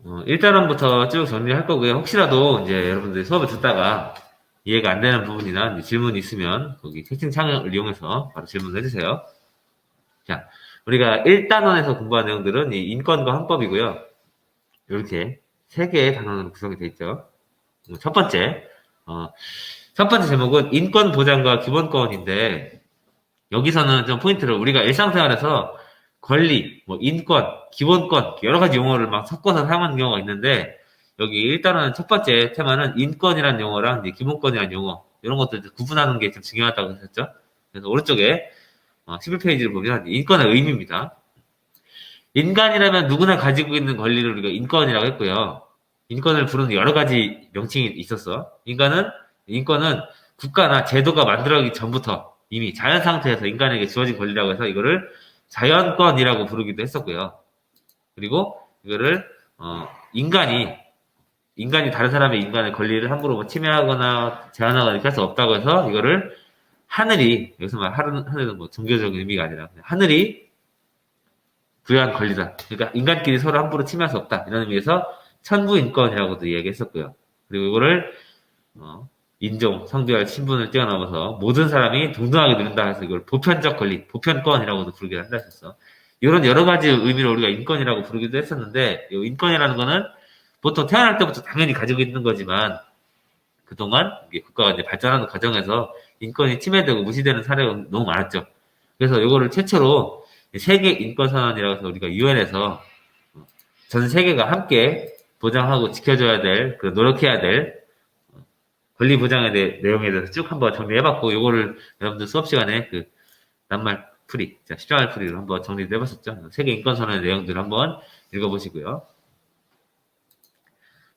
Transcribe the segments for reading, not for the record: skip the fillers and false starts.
1단원부터 쭉 정리할 거고요. 혹시라도 이제 여러분들이 수업을 듣다가 이해가 안 되는 부분이나 이제 질문이 있으면 거기 채팅창을 이용해서 바로 질문을 해주세요. 자, 우리가 1단원에서 공부한 내용들은 이 인권과 헌법이고요. 이렇게 세 개의 단원으로 구성이 되어 있죠. 첫 번째, 어, 첫 번째 제목은 인권 보장과 기본권인데 여기서는 좀 포인트를 우리가 일상생활에서 권리, 뭐 인권, 기본권 여러 가지 용어를 막 섞어서 사용하는 경우가 있는데 여기 일단은 첫 번째 테마는 인권이라는 용어랑 이제 기본권이라는 용어 이런 것들 구분하는 게 좀 중요하다고 했었죠. 그래서 오른쪽에 11페이지를 보면 인권의 의미입니다. 인간이라면 누구나 가지고 있는 권리를 우리가 인권이라고 했고요. 인권을 부르는 여러 가지 명칭이 있었어. 인권은 국가나 제도가 만들어지기 전부터 이미 자연 상태에서 인간에게 주어진 권리라고 해서 이거를 자연권이라고 부르기도 했었고요. 그리고 이거를 인간이 다른 사람의 인간의 권리를 함부로 뭐 침해하거나 제한하거나 이렇게 할 수 없다고 해서 이거를 하늘이 여기서 말 하늘은 뭐 종교적인 의미가 아니라 하늘이 부여한 권리다. 그러니까 인간끼리 서로 함부로 침해할 수 없다. 이런 의미에서 천부인권이라고도 이야기했었고요. 그리고 이거를 인종, 성별, 신분을 뛰어넘어서 모든 사람이 동등하게 누린다 해서 이걸 보편적 권리, 보편권이라고도 부르기도 한다 했었어. 이런 여러 가지 의미로 우리가 인권이라고 부르기도 했었는데 이 인권이라는 거는 보통 태어날 때부터 당연히 가지고 있는 거지만 그동안 국가가 이제 발전하는 과정에서 인권이 침해되고 무시되는 사례가 너무 많았죠. 그래서 이거를 최초로 세계 인권선언이라고 해서 우리가 유엔에서 전 세계가 함께 보장하고 지켜줘야 될, 노력해야 될 권리 보장에 대해 내용에 대해서 쭉 한번 정리해봤고, 요거를 여러분들 수업 시간에 낱말 풀이, 십자말 풀이로 한번 정리를 해봤었죠. 세계 인권선언의 내용들을 한번 읽어보시고요.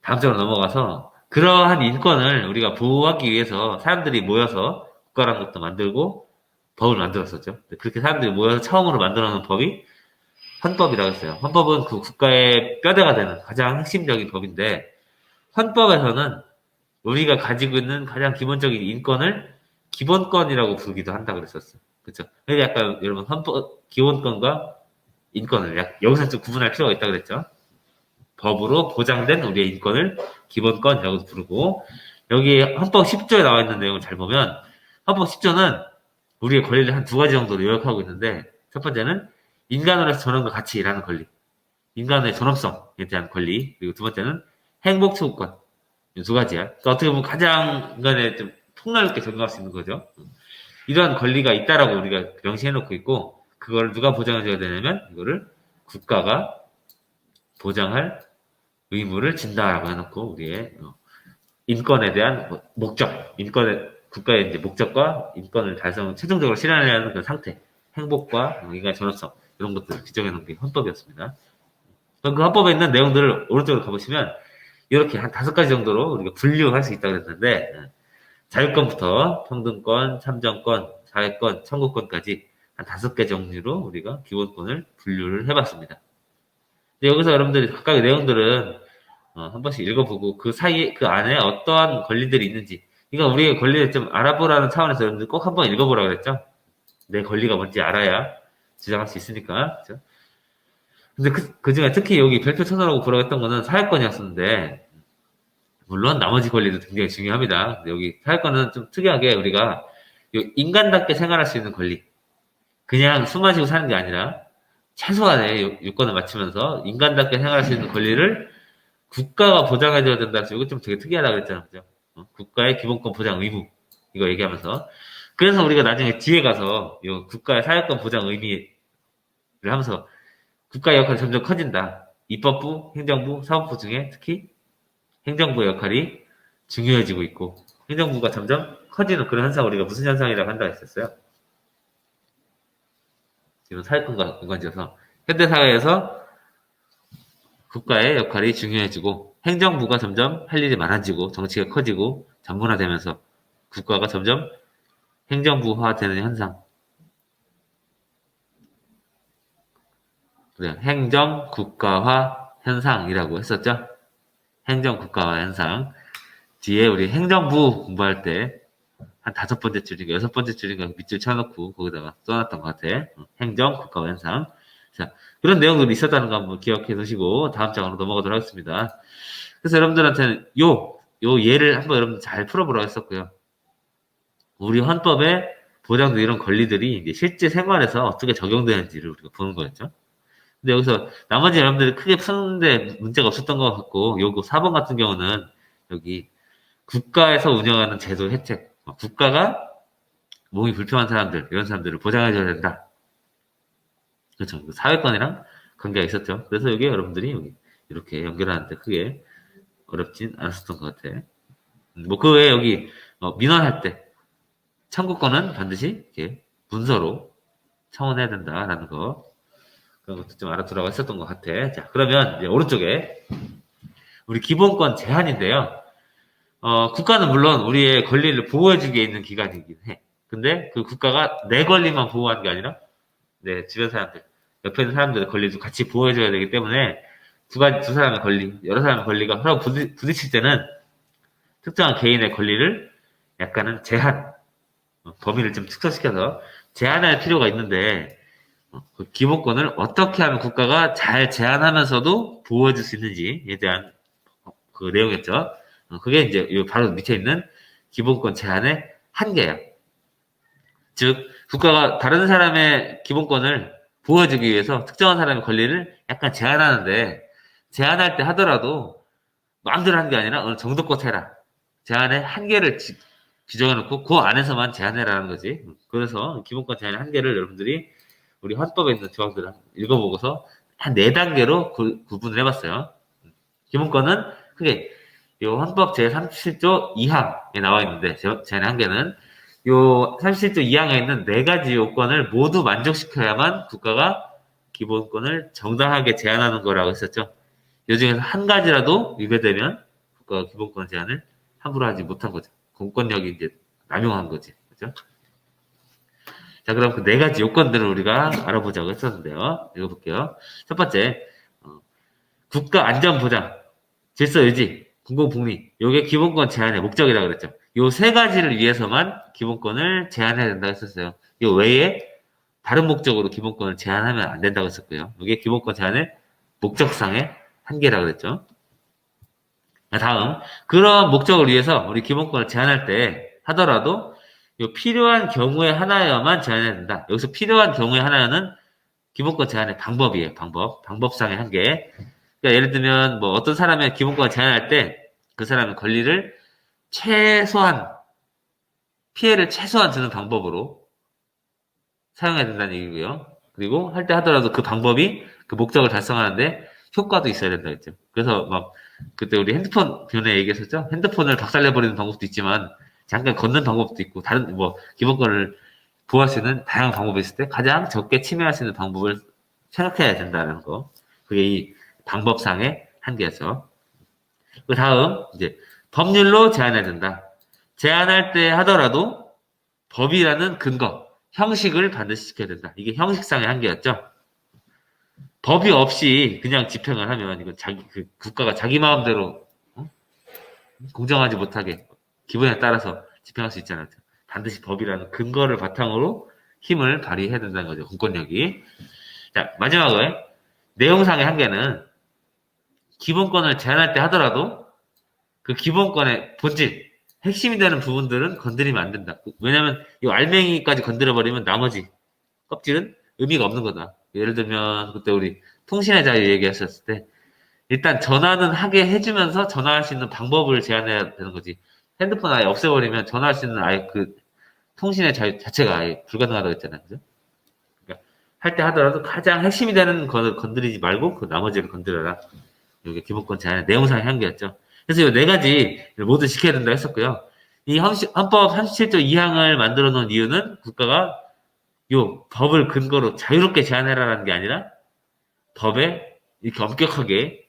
다음 장으로 넘어가서 그러한 인권을 우리가 보호하기 위해서 사람들이 모여서 국가라는 것도 만들고 법을 만들었었죠. 그렇게 사람들이 모여서 처음으로 만들어 놓은 법이 헌법이라고 했어요. 헌법은 그 국가의 뼈대가 되는 가장 핵심적인 법인데 헌법에서는 우리가 가지고 있는 가장 기본적인 인권을 기본권이라고 부르기도 한다 그랬었어요. 그렇죠? 그래서 약간 여러분 헌법 기본권과 인권을 여기서 좀 구분할 필요가 있다 그랬죠. 법으로 보장된 우리의 인권을 기본권이라고 부르고 여기 헌법 10조에 나와 있는 내용을 잘 보면 헌법 10조는 우리의 권리를 한 두 가지 정도로 요약하고 있는데 첫 번째는 인간으로서 존엄과 같이 일하는 권리, 인간의 존엄성에 대한 권리, 그리고 두 번째는 행복 추구권. 이 두 가지야. 그러니까 어떻게 보면 가장 인간에 좀 폭넓게 적용할 수 있는 거죠. 이러한 권리가 있다라고 우리가 명시해놓고 있고 그걸 누가 보장해줘야 되냐면 이거를 국가가 보장할 의무를 진다라고 해놓고 우리의 인권에 대한 목적, 국가의 이제 목적과 인권을 최종적으로 실현해야 하는 그 상태, 행복과 인간의 존엄성 이런 것들을 지정해 놓은 게 헌법이었습니다. 그 헌법에 있는 내용들을 오른쪽으로 가보시면 이렇게 한 5가지 정도로 우리가 분류할 수 있다고 했는데 자유권부터 평등권, 참정권, 사회권, 청구권까지 한 5개 종류로 우리가 기본권을 분류를 해봤습니다. 여기서 여러분들이 각각의 내용들은 한 번씩 읽어보고 그 사이에 그 안에 어떠한 권리들이 있는지 이거 우리의 권리를 좀 알아보라는 차원에서 여러분들 꼭 한번 읽어보라 그랬죠. 내 권리가 뭔지 알아야 주장할 수 있으니까. 그렇죠? 근데 그 중에 특히 여기 별표 쳐놓으라고 보라고 했던 거는 사회권이었었는데 물론 나머지 권리도 굉장히 중요합니다. 근데 여기 사회권은 좀 특이하게 우리가 인간답게 생활할 수 있는 권리 그냥 숨 마시고 사는 게 아니라 최소한의 요건을 맞추면서 인간답게 생활할 수 있는 권리를 국가가 보장해줘야 된다. 이거 좀 되게 특이하다고 그랬잖아요. 그죠? 국가의 기본권 보장 의무. 이거 얘기하면서. 그래서 우리가 나중에 뒤에 가서 이 국가의 사회권 보장 의미를 하면서 국가의 역할이 점점 커진다. 입법부, 행정부, 사법부 중에 특히 행정부의 역할이 중요해지고 있고 행정부가 점점 커지는 그런 현상을 우리가 무슨 현상이라고 한다고 했었어요. 지금 사회권과 연관지어서 현대사회에서 국가의 역할이 중요해지고 행정부가 점점 할 일이 많아지고 정치가 커지고 전문화되면서 국가가 점점 행정부화되는 현상. 그래요. 행정 국가화 현상이라고 했었죠. 행정 국가화 현상. 뒤에 우리 행정부 공부할 때 한 5번째 줄인가 6번째 줄인가 밑줄 쳐놓고 거기다가 써놨던 것 같아. 행정 국가화 현상. 자, 그런 내용들이 있었다는 거 한번 기억해 두시고 다음 장으로 넘어가도록 하겠습니다. 그래서 여러분들한테는 요 예를 한번 여러분 잘 풀어보라고 했었고요. 우리 헌법에 보장된 이런 권리들이 이제 실제 생활에서 어떻게 적용되는지를 우리가 보는 거였죠. 근데 여기서 나머지 여러분들이 크게 푸는데 문제가 없었던 것 같고, 요거 4번 같은 경우는 여기 국가에서 운영하는 제도 혜택, 국가가 몸이 불편한 사람들, 이런 사람들을 보장해줘야 된다. 그렇죠. 사회권이랑 관계가 있었죠. 그래서 여기 여러분들이 여기 이렇게 연결하는데 크게 어렵진 않았었던 것 같아. 뭐 그 외에 여기 민원할 때 청구권은 반드시 이렇게 문서로 청원해야 된다라는 거, 그런 것도 좀 알아두라고 했었던 것 같아. 자, 그러면 이제 오른쪽에 우리 기본권 제한인데요. 국가는 물론 우리의 권리를 보호해주기에 있는 기관이긴 해. 근데 그 국가가 내 권리만 보호하는 게 아니라 내 주변 사람들, 옆에 있는 사람들의 권리도 같이 보호해줘야 되기 때문에 두 사람의 권리, 여러 사람의 권리가 서로 부딪힐 때는 특정한 개인의 권리를 약간은 제한, 범위를 좀 축소시켜서 제한할 필요가 있는데, 그 기본권을 어떻게 하면 국가가 잘 제한하면서도 보호해줄 수 있는지에 대한 그 내용이었죠. 그게 이제 바로 밑에 있는 기본권 제한의 한계야. 즉, 국가가 다른 사람의 기본권을 보호해주기 위해서 특정한 사람의 권리를 약간 제한하는데, 제한할 때 하더라도 마음대로 하는 게 아니라 어느 정도껏 해라. 제한의 한계를 지정해놓고 그 안에서만 제한해라는 거지. 그래서 기본권 제한의 한계를 여러분들이 우리 헌법에 있는 조항들을 읽어보고서 한 4단계로 구분을 해봤어요. 기본권은 크게 요 헌법 제37조 2항에 나와 있는데, 제한의 한계는 요 37조 2항에 있는 4가지 요건을 모두 만족시켜야만 국가가 기본권을 정당하게 제한하는 거라고 했었죠. 요 중에서 한 가지라도 위배되면 국가가 기본권 제한을 함부로 하지 못한 거죠. 공권력이 이제 남용한 거지. 그죠? 자, 그럼 그 4가지 요건들을 우리가 알아보자고 했었는데요. 읽어볼게요. 첫 번째, 국가 안전보장, 질서유지, 공공복리. 요게 기본권 제한의 목적이라고 그랬죠. 요 3가지를 위해서만 기본권을 제한해야 된다고 했었어요. 요 외에 다른 목적으로 기본권을 제한하면 안 된다고 했었고요. 이게 기본권 제한의 목적상의 한계라고 그랬죠. 다음, 그런 목적을 위해서 우리 기본권을 제한할 때 하더라도 필요한 경우에 하나여만 제한해야 된다. 여기서 필요한 경우에 하나는 기본권 제한의 방법이에요. 방법상의 한계. 그러니까 예를 들면 뭐 어떤 사람의 기본권을 제한할 때 그 사람의 권리를 피해를 최소한 주는 방법으로 사용해야 된다는 얘기고요. 그리고 할 때 하더라도 그 방법이 그 목적을 달성하는데 효과도 있어야 된다 했죠. 그래서 막 그때 우리 핸드폰 전에 얘기했었죠. 핸드폰을 박살내버리는 방법도 있지만 잠깐 걷는 방법도 있고 다른 뭐 기본권을 보호할 수 있는 다양한 방법이 있을 때 가장 적게 침해할 수 있는 방법을 생각해야 된다는 거. 그게 이 방법상의 한계였죠. 그 다음 이제 법률로 제한해야 된다. 제한할 때 하더라도 법이라는 근거, 형식을 반드시 지켜야 된다. 이게 형식상의 한계였죠. 법이 없이 그냥 집행을 하면 이건 국가가 자기 마음대로 공정하지 못하게 기본에 따라서 집행할 수 있잖아요. 반드시 법이라는 근거를 바탕으로 힘을 발휘해야 된다는 거죠. 공권력이. 자, 마지막으로 내용상의 한계는 기본권을 제한할 때 하더라도 그 기본권의 본질, 핵심이 되는 부분들은 건드리면 안 된다. 왜냐면 이 알맹이까지 건드려버리면 나머지 껍질은 의미가 없는 거다. 예를 들면 그때 우리 통신의 자유 얘기했었을 때 일단 전화는 하게 해주면서 전화할 수 있는 방법을 제한해야 되는 거지. 핸드폰 아예 없애버리면 전화할 수 있는 아예 그 통신의 자유 자체가 아예 불가능하다고 했잖아요. 그죠? 그러니까 할 때 하더라도 가장 핵심이 되는 거를 건드리지 말고 그 나머지를 건드려라. 이게 기본권 제한의 내용상의 한계였죠. 그래서 이 4가지를 모두 지켜야 된다고 했었고요. 이 헌법 37조 2항을 만들어 놓은 이유는 국가가 요 법을 근거로 자유롭게 제한해라라는 게 아니라 법에 이렇게 엄격하게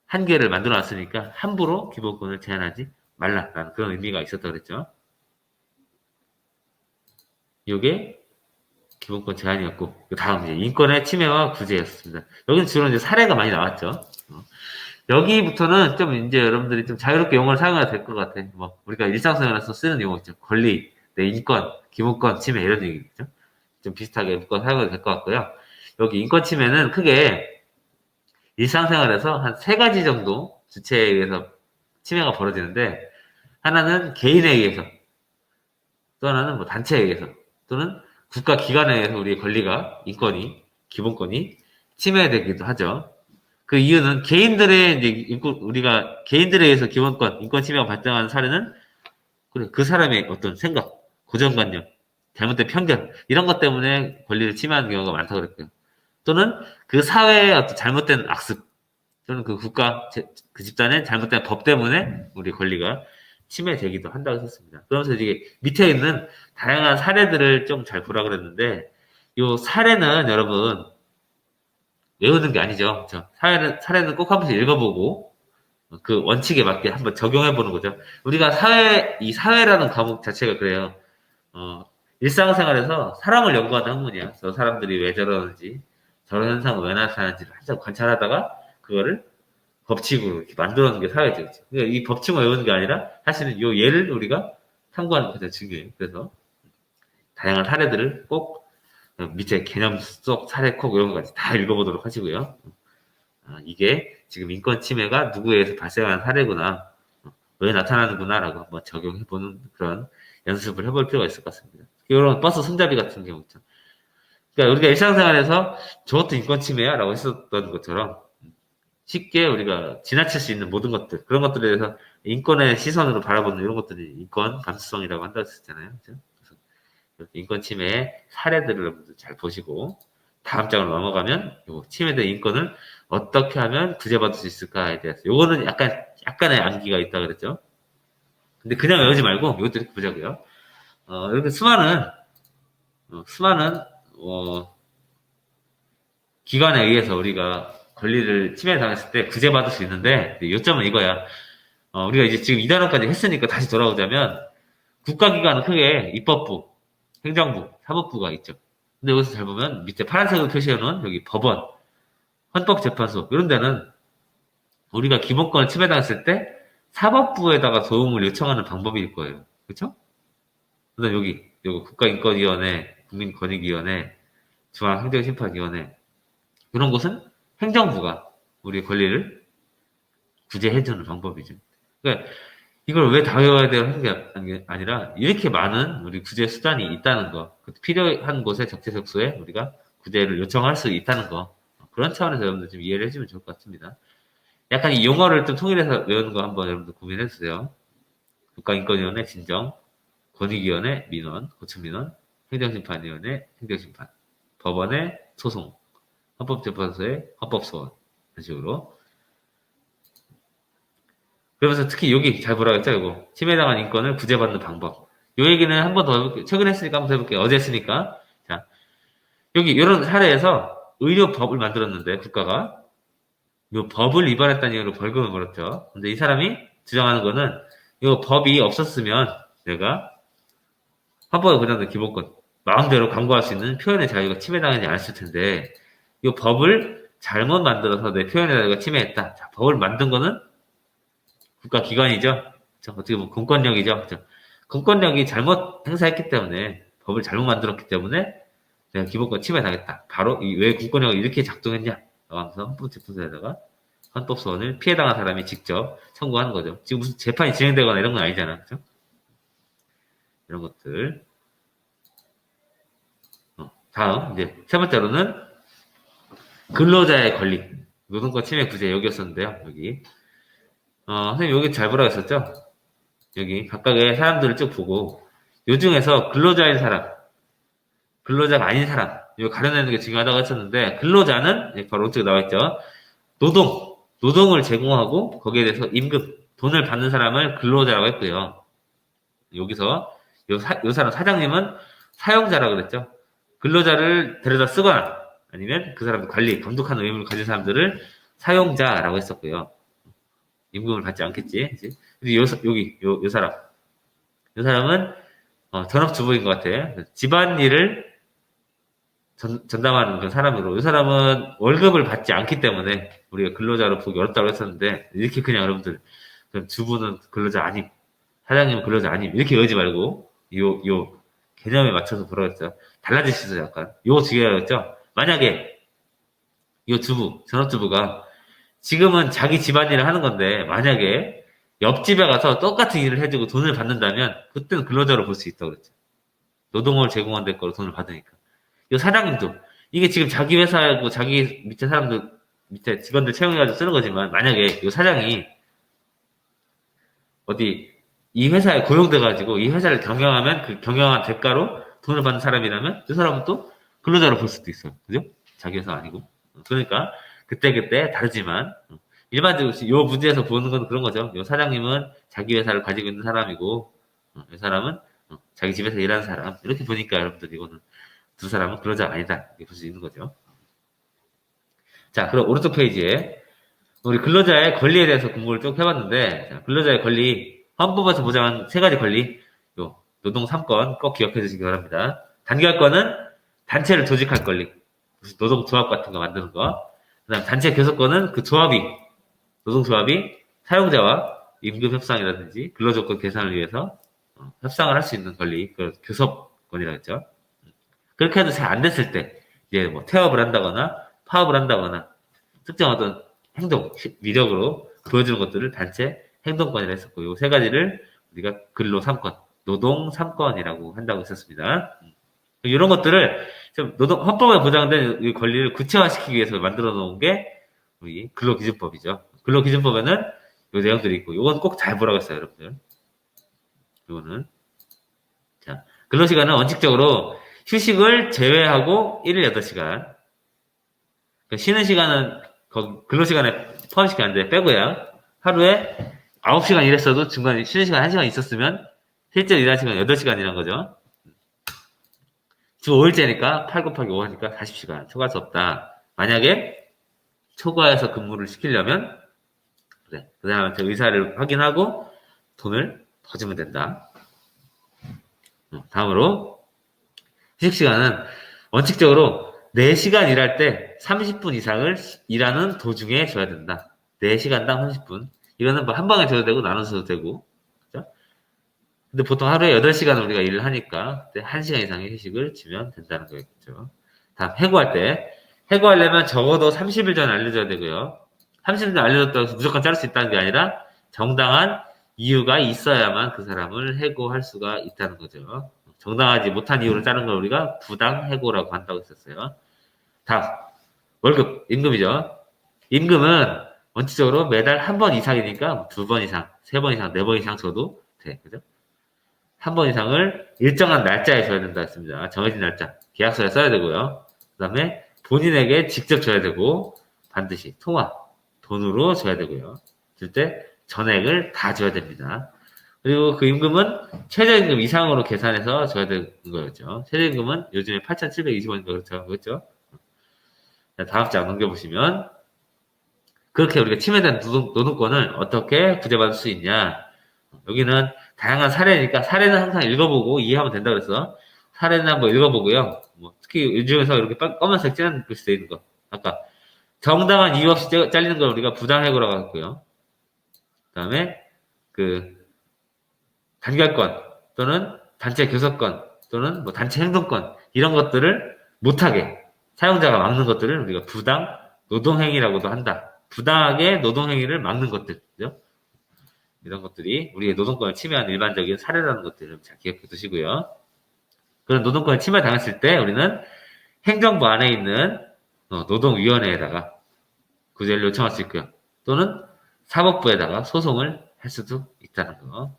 한계를 만들어 놨으니까 함부로 기본권을 제한하지 말라라는 그런 의미가 있었다고 그랬죠. 이게 기본권 제한이었고, 그 다음 이제 인권의 침해와 구제였습니다. 여기는 주로 이제 사례가 많이 나왔죠. 여기부터는 좀 이제 여러분들이 좀 자유롭게 용어를 사용해야 될 것 같아. 뭐, 우리가 일상생활에서 쓰는 용어 있죠. 권리, 내 인권, 기본권 침해 이런 얘기겠죠. 좀 비슷하게 묶어 사용해도 될 것 같고요. 여기 인권 침해는 크게 일상생활에서 한 세 가지 정도 주체에 의해서 침해가 벌어지는데, 하나는 개인에 의해서, 또 하나는 뭐 단체에 의해서, 또는 국가 기관에 의해서 우리의 권리가, 인권이, 기본권이 침해되기도 하죠. 그 이유는 개인들의 이제 우리가 개인들에 의해서 기본권, 인권 침해가 발생하는 사례는 그래, 그 사람의 어떤 생각, 고정관념, 잘못된 편견, 이런 것 때문에 권리를 침해하는 경우가 많다고 그랬고요. 또는 그 사회의 어떤 잘못된 악습, 또는 그 국가, 그 집단의 잘못된 법 때문에 우리 권리가 침해되기도 한다고 했습니다. 그러면서 이게 밑에 있는 다양한 사례들을 좀 잘 보라 그랬는데, 요 사례는 여러분, 외우는 게 아니죠. 사례는 꼭 한 번씩 읽어보고, 그 원칙에 맞게 한번 적용해보는 거죠. 우리가 이 사회라는 과목 자체가 그래요. 일상생활에서 사람을 연구하는 학문이야. 저 사람들이 왜 저러는지, 저런 현상은 왜 나타나는지를 한참 관찰하다가, 그거를 법칙으로 이렇게 만들어놓은 게 사회죠. 그러니까 이 법칙만 외우는 게 아니라, 사실은 이 예를 우리가 참고하는 게 가장 중요해요. 그래서, 다양한 사례들을 꼭, 밑에 개념 속 사례 콕 이런 것까지 다 읽어보도록 하시고요. 이게 지금 인권 침해가 누구에 의해서 발생하는 사례구나, 왜 나타나는구나라고 한번 적용해보는 그런 연습을 해볼 필요가 있을 것 같습니다. 이런 버스 손잡이 같은 경우 있죠. 그러니까 우리가 일상생활에서 저것도 인권 침해야 라고 했었던 것처럼 쉽게 우리가 지나칠 수 있는 모든 것들, 그런 것들에 대해서 인권의 시선으로 바라보는 이런 것들이 인권 감수성이라고 한다고 했잖아요. 그래서 인권 침해의 사례들을 여러분들 잘 보시고, 다음 장으로 넘어가면 요 침해된 인권을 어떻게 하면 구제받을 수 있을까에 대해서, 요거는 약간의 암기가 있다 그랬죠. 근데 그냥 외우지 말고 이것도 이렇게 보자고요. 이렇게 수많은 기관에 의해서 우리가 권리를 침해당했을 때 구제받을 수 있는데, 요점은 이거야. 우리가 이제 지금 2단원까지 했으니까 다시 돌아오자면, 국가기관은 크게 입법부, 행정부, 사법부가 있죠. 근데 여기서 잘 보면 밑에 파란색으로 표시해놓은 여기 법원, 헌법재판소 이런 데는 우리가 기본권을 침해당했을 때 사법부에다가 도움을 요청하는 방법일 거예요. 그렇죠? 그다음 여기 국가인권위원회, 국민권익위원회, 중앙행정심판위원회, 이런 곳은 행정부가 우리의 권리를 구제해주는 방법이죠. 그러니까 이걸 왜 다 외워야 돼요 하는 게 아니라, 이렇게 많은 우리 구제 수단이 있다는 거, 필요한 곳에 적재적소에 우리가 구제를 요청할 수 있다는 거, 그런 차원에서 여러분들 좀 이해를 해주면 좋을 것 같습니다. 약간 이 용어를 좀 통일해서 외우는 거 한번 여러분들 고민해 주세요. 국가인권위원회 진정, 권익위원회 민원, 고층민원, 행정심판위원회 행정심판, 법원의 소송, 헌법재판소의 헌법소원, 이런 식으로. 그러면서 특히 여기 잘 보라 그랬죠, 이거. 침해당한 인권을 구제받는 방법. 요 얘기는 한 번 더 해볼게요. 최근에 했으니까 한번 더 해볼게요. 어제 했으니까. 자, 여기 이런 사례에서 의료법을 만들었는데, 국가가. 요 법을 위반했다는 이유로 벌금을 물었죠. 근데 이 사람이 주장하는 거는, 요 법이 없었으면 내가 헌법에 보장된 기본권, 마음대로 광고할 수 있는 표현의 자유가 침해당하지 않았을 텐데, 이 법을 잘못 만들어서 내 표현의 자유가 침해했다. 자, 법을 만든 거는 국가기관이죠. 어떻게 보면 공권력이죠. 공권력이 잘못 행사했기 때문에, 법을 잘못 만들었기 때문에 내가 기본권 침해당했다. 바로 왜 공권력이 이렇게 작동했냐 하면서 헌법재판소에다가 헌법소원을 피해당한 사람이 직접 청구하는 거죠. 지금 무슨 재판이 진행되거나 이런 건 아니잖아. 그죠? 이런 것들. 다음, 이제 세 번째로는 근로자의 권리, 노동권 침해 구제 여기였었는데요. 여기. 선생님 여기 잘 보라고 했었죠? 여기 각각의 사람들을 쭉 보고, 요 중에서 근로자인 사람, 근로자가 아닌 사람, 이거 가려내는 게 중요하다고 했었는데, 근로자는 바로 오른쪽에 나와있죠. 노동을 제공하고 거기에 대해서 임금, 돈을 받는 사람을 근로자라고 했고요. 여기서 요 사람 사장님은 사용자라고 그랬죠. 근로자를 데려다 쓰거나 아니면 그 사람을 감독하는 의무를 가진 사람들을 사용자라고 했었고요. 임금을 받지 않겠지. 그치? 근데 요 사람은 전업주부인 것 같아. 집안일을 전담하는 그런 사람으로, 이 사람은 월급을 받지 않기 때문에 우리가 근로자로 보기 어렵다고 했었는데, 이렇게 그냥 여러분들, 주부는 근로자 아님, 사장님은 근로자 아님, 이렇게 외우지 말고, 요 개념에 맞춰서 보라고 했죠. 달라질 수 있어요, 약간. 요거 중요하겠죠? 만약에 이 전업주부가 지금은 자기 집안일을 하는 건데, 만약에 옆집에 가서 똑같은 일을 해주고 돈을 받는다면, 그때는 근로자로 볼 수 있다고 그랬죠. 노동을 제공한 데 거로 돈을 받으니까. 이 사장님도, 이게 지금 자기 회사고 자기 밑에 사람들, 밑에 직원들 채용해가지고 쓰는 거지만, 만약에 이 사장이 어디 이 회사에 고용돼가지고 이 회사를 경영하면 그 경영한 대가로 돈을 받는 사람이라면 그 사람은 또 근로자로 볼 수도 있어요. 그죠? 자기 회사 아니고. 그러니까 그때그때 다르지만 일반적으로 이 문제에서 보는 건 그런 거죠. 이 사장님은 자기 회사를 가지고 있는 사람이고 이 사람은 자기 집에서 일하는 사람. 이렇게 보니까 여러분들 이거는 두 사람은 근로자가 아니다. 이렇게 볼 수 있는 거죠. 자, 그럼 오른쪽 페이지에 우리 근로자의 권리에 대해서 공부를 쭉 해봤는데, 자, 근로자의 권리, 헌법에서 보장한 세 가지 권리, 요, 노동 3권 꼭 기억해 주시기 바랍니다. 단결권은 단체를 조직할 권리, 노동조합 같은 거 만드는 거. 그 다음 단체 교섭권은 그 조합이, 노동조합이 사용자와 임금 협상이라든지 근로조건 개선을 위해서 협상을 할 수 있는 권리, 그 교섭권이라고 했죠. 그렇게 해도 잘 안 됐을 때, 이제 뭐 태업을 한다거나 파업을 한다거나 특정 어떤 행동, 위력으로 보여주는 것들을 단체 행동권이라 했었고, 요 세 가지를 우리가 근로 3권, 노동 3권이라고 한다고 했었습니다. 이런 것들을 좀 헌법에 보장된 이 권리를 구체화시키기 위해서 만들어 놓은 게 우리 근로기준법이죠. 근로기준법에는 요 내용들이 있고, 요건 꼭 잘 보라고 했어요, 여러분들. 요거는. 자, 근로시간은 원칙적으로 휴식을 제외하고 1일 8시간. 그러니까 쉬는 시간은 근로시간에 포함시키면 안 돼. 빼고야. 하루에 9시간 일했어도 중간에 쉬는 시간 1시간 있었으면 실제로 일하는 시간 8시간이란 거죠. 주 5일째니까 8 곱하기 5 하니까 40시간 초과할 수 없다. 만약에 초과해서 근무를 시키려면 그래. 그 사람한테 의사를 확인하고 돈을 더 주면 된다. 다음으로 휴식시간은 원칙적으로 4시간 일할 때 30분 이상을 일하는 도중에 줘야 된다. 4시간당 30분. 이거는 뭐 한 방에 줘도 되고 나눠서도 되고. 그죠? 근데 보통 하루에 8시간 우리가 일을 하니까 1시간 이상의 휴식을 주면 된다는 거겠죠. 다음 해고할 때. 해고하려면 적어도 30일 전에 알려줘야 되고요. 30일 전에 알려줬다고 해서 무조건 자를 수 있다는 게 아니라 정당한 이유가 있어야만 그 사람을 해고할 수가 있다는 거죠. 정당하지 못한 이유로 자른 걸 우리가 부당 해고라고 한다고 했었어요. 다음 월급, 임금이죠. 임금은 원칙적으로 매달 한 번 이상이니까 2번 이상, 3번 이상, 4번 이상 줘도 돼. 그죠? 한 번 이상을 일정한 날짜에 줘야 된다 했습니다. 정해진 날짜. 계약서에 써야 되고요. 그 다음에 본인에게 직접 줘야 되고 반드시 통화, 돈으로 줘야 되고요. 줄 때 전액을 다 줘야 됩니다. 그리고 그 임금은 최저임금 이상으로 계산해서 줘야 되는 거였죠. 최저임금은 요즘에 8,720원인가 그렇죠? 다음 장 넘겨보시면 그렇게 우리가 침해된 노동권을 어떻게 구제받을 수 있냐. 여기는 다양한 사례니까 사례는 항상 읽어보고 이해하면 된다 그래서 사례는 한번 읽어보고요. 뭐 특히 요즘에서 이렇게 검은색 진한 글씨 돼 있는 거. 아까 정당한 이유 없이 잘리는 걸 우리가 부당해고라고 했고요. 그 다음에 그 단결권 또는 단체 교섭권 또는 뭐 단체 행동권 이런 것들을 못하게 사용자가 막는 것들을 우리가 부당 노동행위라고도 한다. 부당하게 노동행위를 막는 것들, 그죠? 이런 것들이 우리의 노동권을 침해하는 일반적인 사례라는 것들을 잘 기억해 두시고요. 그런 노동권을 침해당했을 때 우리는 행정부 안에 있는 노동위원회에다가 구제를 요청할 수 있고요. 또는 사법부에다가 소송을 할 수도 있다는 거.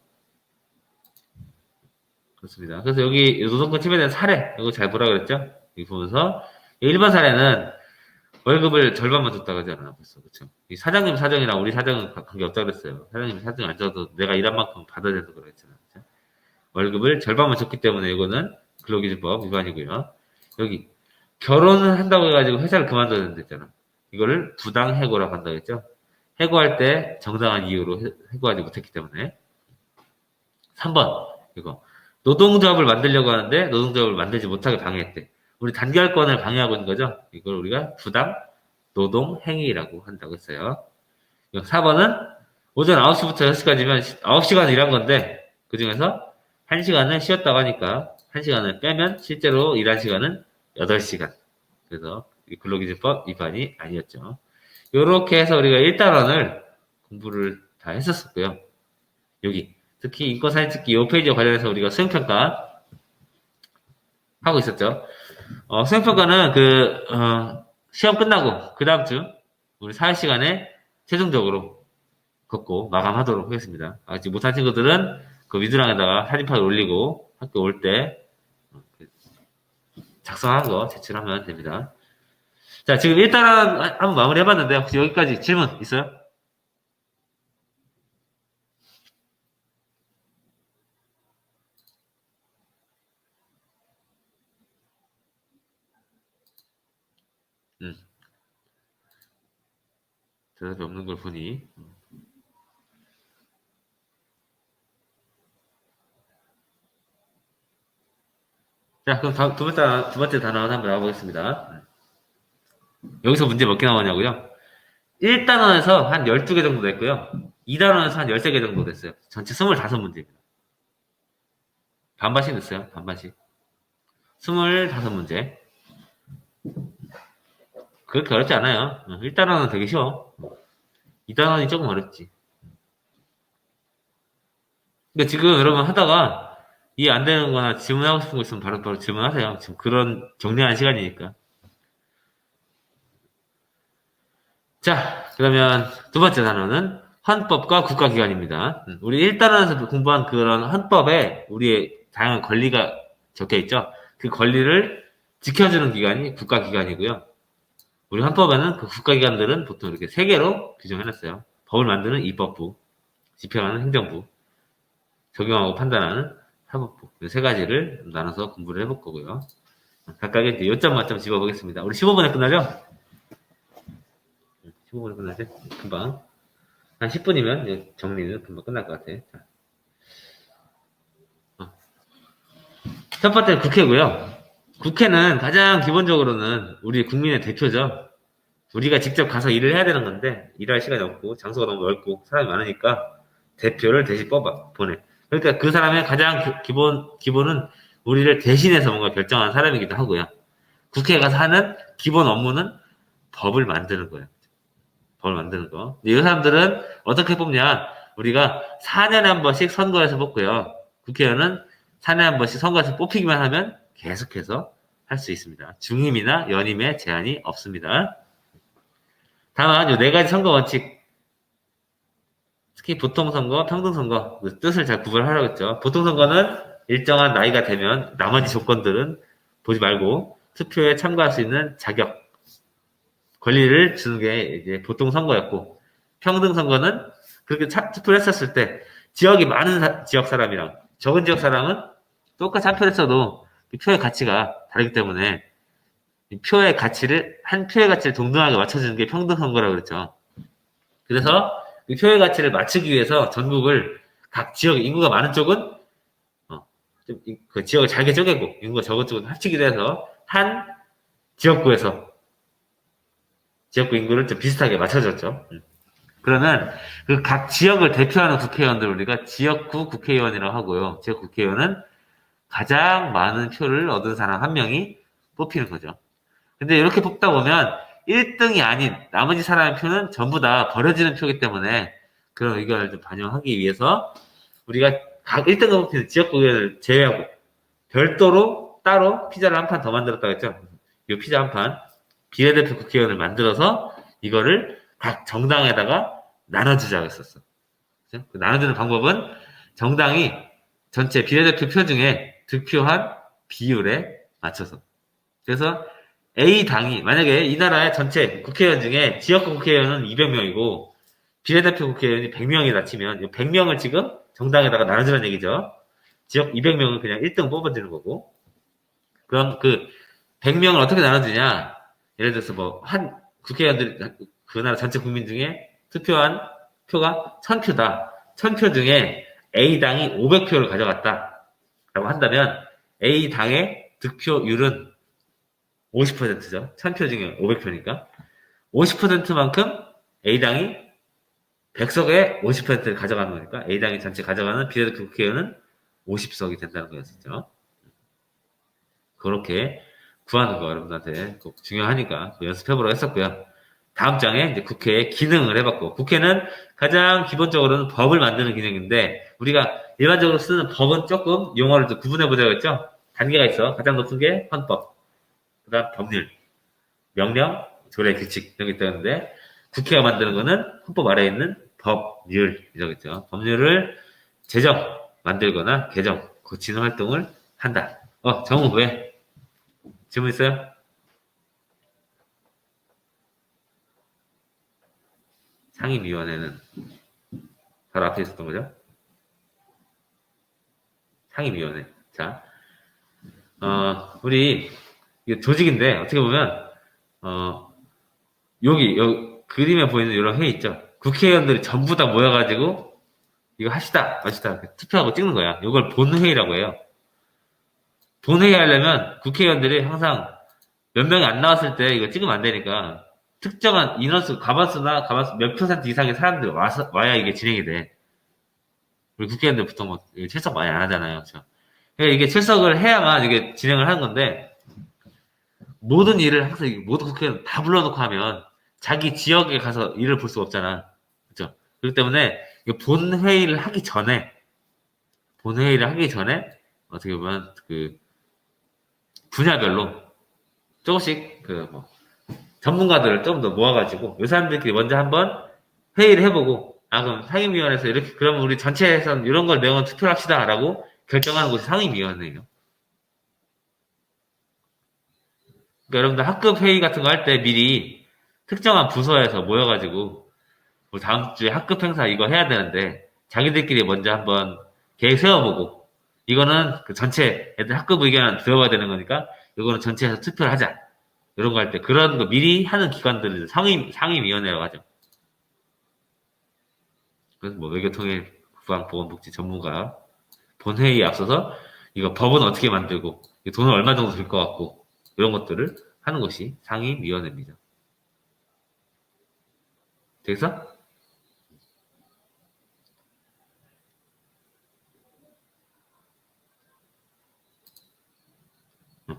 그렇습니다. 그래서 여기 노동권 침해에 대한 사례, 이거 잘 보라 그랬죠? 여기 보면서 1번 사례는 월급을 절반만 줬다고 하지 않았나 벌써. 그쵸? 이 사장님 사정이랑 우리 사정은 관계없다고 그랬어요. 사장님 사정 안 줘도 내가 일한 만큼 받아야 된다고 그랬잖아요. 그쵸? 월급을 절반만 줬기 때문에 이거는 근로기준법 위반이고요. 여기 결혼을 한다고 해가지고 회사를 그만둬야 된댔잖아. 이거를 부당해고라고 한다고 했죠. 해고할 때 정당한 이유로 해고하지 못했기 때문에. 3번 이거 노동조합을 만들려고 하는데 노동조합을 만들지 못하게 방해했대. 우리 단결권을 방해하고 있는 거죠. 이걸 우리가 부당 노동행위라고 한다고 했어요. 4번은 오전 9시부터 6시까지면 9시간 일한 건데 그 중에서 1시간을 쉬었다고 하니까 1시간을 빼면 실제로 일한 시간은 8시간. 그래서 근로기준법 위반이 아니었죠. 요렇게 해서 우리가 1단원을 공부를 다 했었었고요. 여기 특히 인권사진 찍기 이 페이지와 관련해서 우리가 수행평가 하고 있었죠. 수행평가는 시험 끝나고 그 다음 주 우리 사회시간에 최종적으로 걷고 마감하도록 하겠습니다. 아직 못한 친구들은 그 위드랑에다가 사진 파일 올리고 학교 올 때 작성한 거 제출하면 됩니다. 자, 지금 일단은 한번 마무리 해봤는데 혹시 여기까지 질문 있어요? 대답이 없는 걸 보니. 자, 그럼 두 번째 단어 한번 나와보겠습니다. 여기서 문제 몇 개 나오냐고요? 1단원에서 한 12개 정도 됐고요. 2단원에서 한 13개 정도 됐어요. 전체 25문제입니다. 반반씩 됐어요. 반반씩. 25문제. 그렇게 어렵지 않아요. 1단원은 되게 쉬워. 2단원이 조금 어렵지. 근데 지금 여러분 하다가 이해 안 되는 거나 질문하고 싶은 거 있으면 바로 질문하세요. 지금 그런 정리하는 시간이니까. 자, 그러면 두 번째 단어는 헌법과 국가기관입니다. 우리 1단원에서 공부한 그런 헌법에 우리의 다양한 권리가 적혀 있죠. 그 권리를 지켜주는 기관이 국가기관이고요. 우리 헌법에는 그 국가기관들은 보통 이렇게 세 개로 규정해놨어요. 법을 만드는 입법부, 집행하는 행정부, 적용하고 판단하는 사법부. 이 세 가지를 나눠서 공부를 해볼 거고요. 각각의 이제 요점 맞점 집어보겠습니다. 우리 15분에 끝나죠? 15분에 끝나죠? 금방. 한 10분이면 정리는 금방 끝날 것 같아. 첫 번째는 국회고요. 국회는 가장 기본적으로는 우리 국민의 대표죠. 우리가 직접 가서 일을 해야 되는 건데 일할 시간이 없고 장소가 너무 넓고 사람이 많으니까 대표를 대신 보내. 그러니까 그 사람의 가장 기본은 우리를 대신해서 뭔가 결정하는 사람이기도 하고요. 국회에 가서 하는 기본 업무는 법을 만드는 거예요. 법을 만드는 거. 이 사람들은 어떻게 뽑냐? 우리가 4년에 한 번씩 선거에서 뽑고요. 국회의원은 4년에 한 번씩 선거에서 뽑히기만 하면 계속해서 할 수 있습니다. 중임이나 연임의 제한이 없습니다. 다만 이 네 가지 선거 원칙, 특히 보통선거, 평등선거 그 뜻을 잘 구분하라고 했죠. 보통선거는 일정한 나이가 되면 나머지 조건들은 보지 말고 투표에 참가할 수 있는 자격, 권리를 주는 게 이제 보통 선거였고, 평등 선거는 그렇게 투표를 했었을 때 지역이 많은 지역 사람이랑 적은 지역 사람은 똑같이 한 표를 했어도 표의 가치가 다르기 때문에 한 표의 가치를 동등하게 맞춰주는 게 평등 선거라고 그랬죠. 그래서 이 표의 가치를 맞추기 위해서 전국을 각 지역 인구가 많은 쪽은 그 지역을 잘게 쪼개고 인구가 적은 쪽은 합치기도 해서 한 지역구에서 지역구 인구를 좀 비슷하게 맞춰줬죠. 그러면 그 각 지역을 대표하는 국회의원들 우리가 지역구 국회의원이라고 하고요. 지역 국회의원은 가장 많은 표를 얻은 사람 한 명이 뽑히는 거죠. 근데 이렇게 뽑다 보면 1등이 아닌 나머지 사람의 표는 전부 다 버려지는 표이기 때문에 그런 의견을 좀 반영하기 위해서 우리가 각 1등을 뽑히는 지역구를 제외하고 별도로 따로 피자를 한 판 더 만들었다고 했죠. 이 피자 한 판 비례대표 국회의원을 만들어서 이거를 각 정당에다가 나눠주자고 했었어. 그 나눠주는 방법은 정당이 전체 비례대표 표 중에 득표한 비율에 맞춰서. 그래서 A당이, 만약에 이 나라의 전체 국회의원 중에 지역구 국회의원은 200명이고, 비례대표 국회의원이 100명이다 치면, 100명을 지금 정당에다가 나눠주는 얘기죠. 지역 200명은 그냥 1등 뽑아주는 거고. 그럼 그 100명을 어떻게 나눠주냐? 예를 들어서 한 국회의원들이 그 나라 전체 국민 중에 투표한 표가 1000표다. 1000표 중에 A당이 500표를 가져갔다. 라고 한다면 A당의 득표율은 50%죠. 1000표 중에 500표니까. 50%만큼 A당이 100석에 50%를 가져가는 거니까 A당이 전체 가져가는 비례대표 국회의원은 50석이 된다는 거였었죠. 그렇게 구하는 거 여러분한테 꼭 중요하니까 연습해보라고 했었고요. 다음 장에 이제 국회의 기능을 해봤고, 국회는 가장 기본적으로는 법을 만드는 기능인데, 우리가 일반적으로 쓰는 법은 조금 용어를 좀 구분해보자고 했죠? 단계가 있어. 가장 높은 게 헌법, 그 다음 법률, 명령, 조례, 규칙, 이런 게 있다는데, 국회가 만드는 거는 헌법 아래에 있는 법률이라겠죠. 법률을 제정, 만들거나 개정, 고치는 활동을 한다. 정우 왜? 질문 있어요? 상임위원회는 바로 앞에 있었던 거죠? 상임위원회. 자, 우리, 이게 조직인데, 어떻게 보면, 어, 여기 그림에 보이는 이런 회의 있죠? 국회의원들이 전부 다 모여가지고, 이거 하시다, 투표하고 찍는 거야. 이걸 본회의라고 해요. 본회의 하려면 국회의원들이 항상 몇 명이 안 나왔을 때 이거 찍으면 안 되니까, 특정한 인원수, 가만수 몇 퍼센트 이상의 사람들이 와야 이게 진행이 돼. 우리 국회의원들 보통 뭐, 출석 많이 안 하잖아요. 그렇죠? 이게 출석을 해야만 이게 진행을 하는 건데, 모든 일을 항상 모든 국회의원 다 불러놓고 하면 자기 지역에 가서 일을 볼 수가 없잖아. 그죠? 그렇기 때문에 본회의를 하기 전에 어떻게 보면 그 분야별로 조금씩 전문가들을 좀 더 모아가지고 이 사람들끼리 먼저 한번 회의를 해보고 그럼 상임위원회에서 이렇게 그러면 우리 전체에서 이런 걸 내용 투표를 합시다라고 결정하는 곳이 상임위원회예요. 그러니까 여러분들 학급 회의 같은 거 할 때 미리 특정한 부서에서 모여가지고 뭐 다음 주에 학급 행사 이거 해야 되는데 자기들끼리 먼저 한번 계획 세워보고 이거는 그 전체 애들 학급 의견 들어봐야 되는 거니까 이거는 전체에서 투표를 하자. 이런 거 할 때 그런 거 미리 하는 기관들을 상임위원회라고 하죠. 그래서 뭐 외교통일 국방보건복지 전문가 본회의에 앞서서 이거 법은 어떻게 만들고 돈은 얼마 정도 들 것 같고 이런 것들을 하는 것이 상임위원회입니다. 되겠어?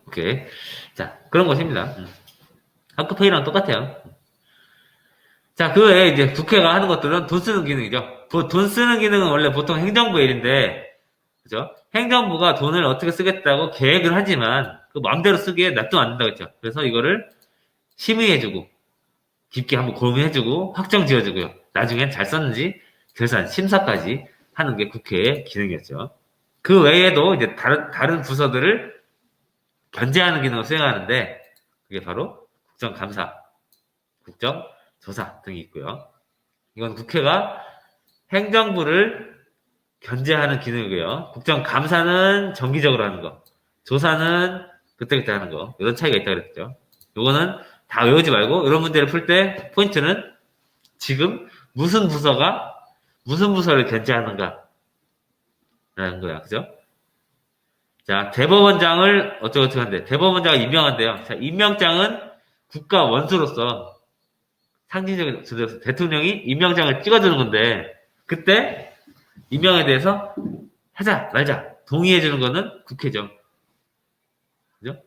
오케이. 자, 그런 것입니다. 학급 회의랑 똑같아요. 자, 그 외에 이제 국회가 하는 것들은 돈 쓰는 기능이죠. 돈 쓰는 기능은 원래 보통 행정부 일인데, 그죠? 행정부가 돈을 어떻게 쓰겠다고 계획을 하지만, 그 마음대로 쓰기에 놔두면 안 된다고 했죠. 그래서 이거를 심의해주고, 깊게 한번 고민해주고, 확정 지어주고요. 나중엔 잘 썼는지, 결산, 심사까지 하는 게 국회의 기능이었죠. 그 외에도 이제 다른 부서들을 견제하는 기능을 수행하는데, 그게 바로 국정감사, 국정조사 등이 있고요. 이건 국회가 행정부를 견제하는 기능이고요. 국정감사는 정기적으로 하는 거, 조사는 그때그때 하는 거, 이런 차이가 있다고 그랬죠. 요거는 다 외우지 말고, 이런 문제를 풀 때 포인트는 지금 무슨 부서가 무슨 부서를 견제하는가 라는 거야. 그죠? 자, 대법원장을 어쩌고저쩌고 한대. 대법원장을 임명한대요. 자, 임명장은 국가 원수로서 상징적인 주제로서 대통령이 임명장을 찍어주는 건데, 그때 임명에 대해서 하자, 말자, 동의해주는 거는 국회죠. 그죠?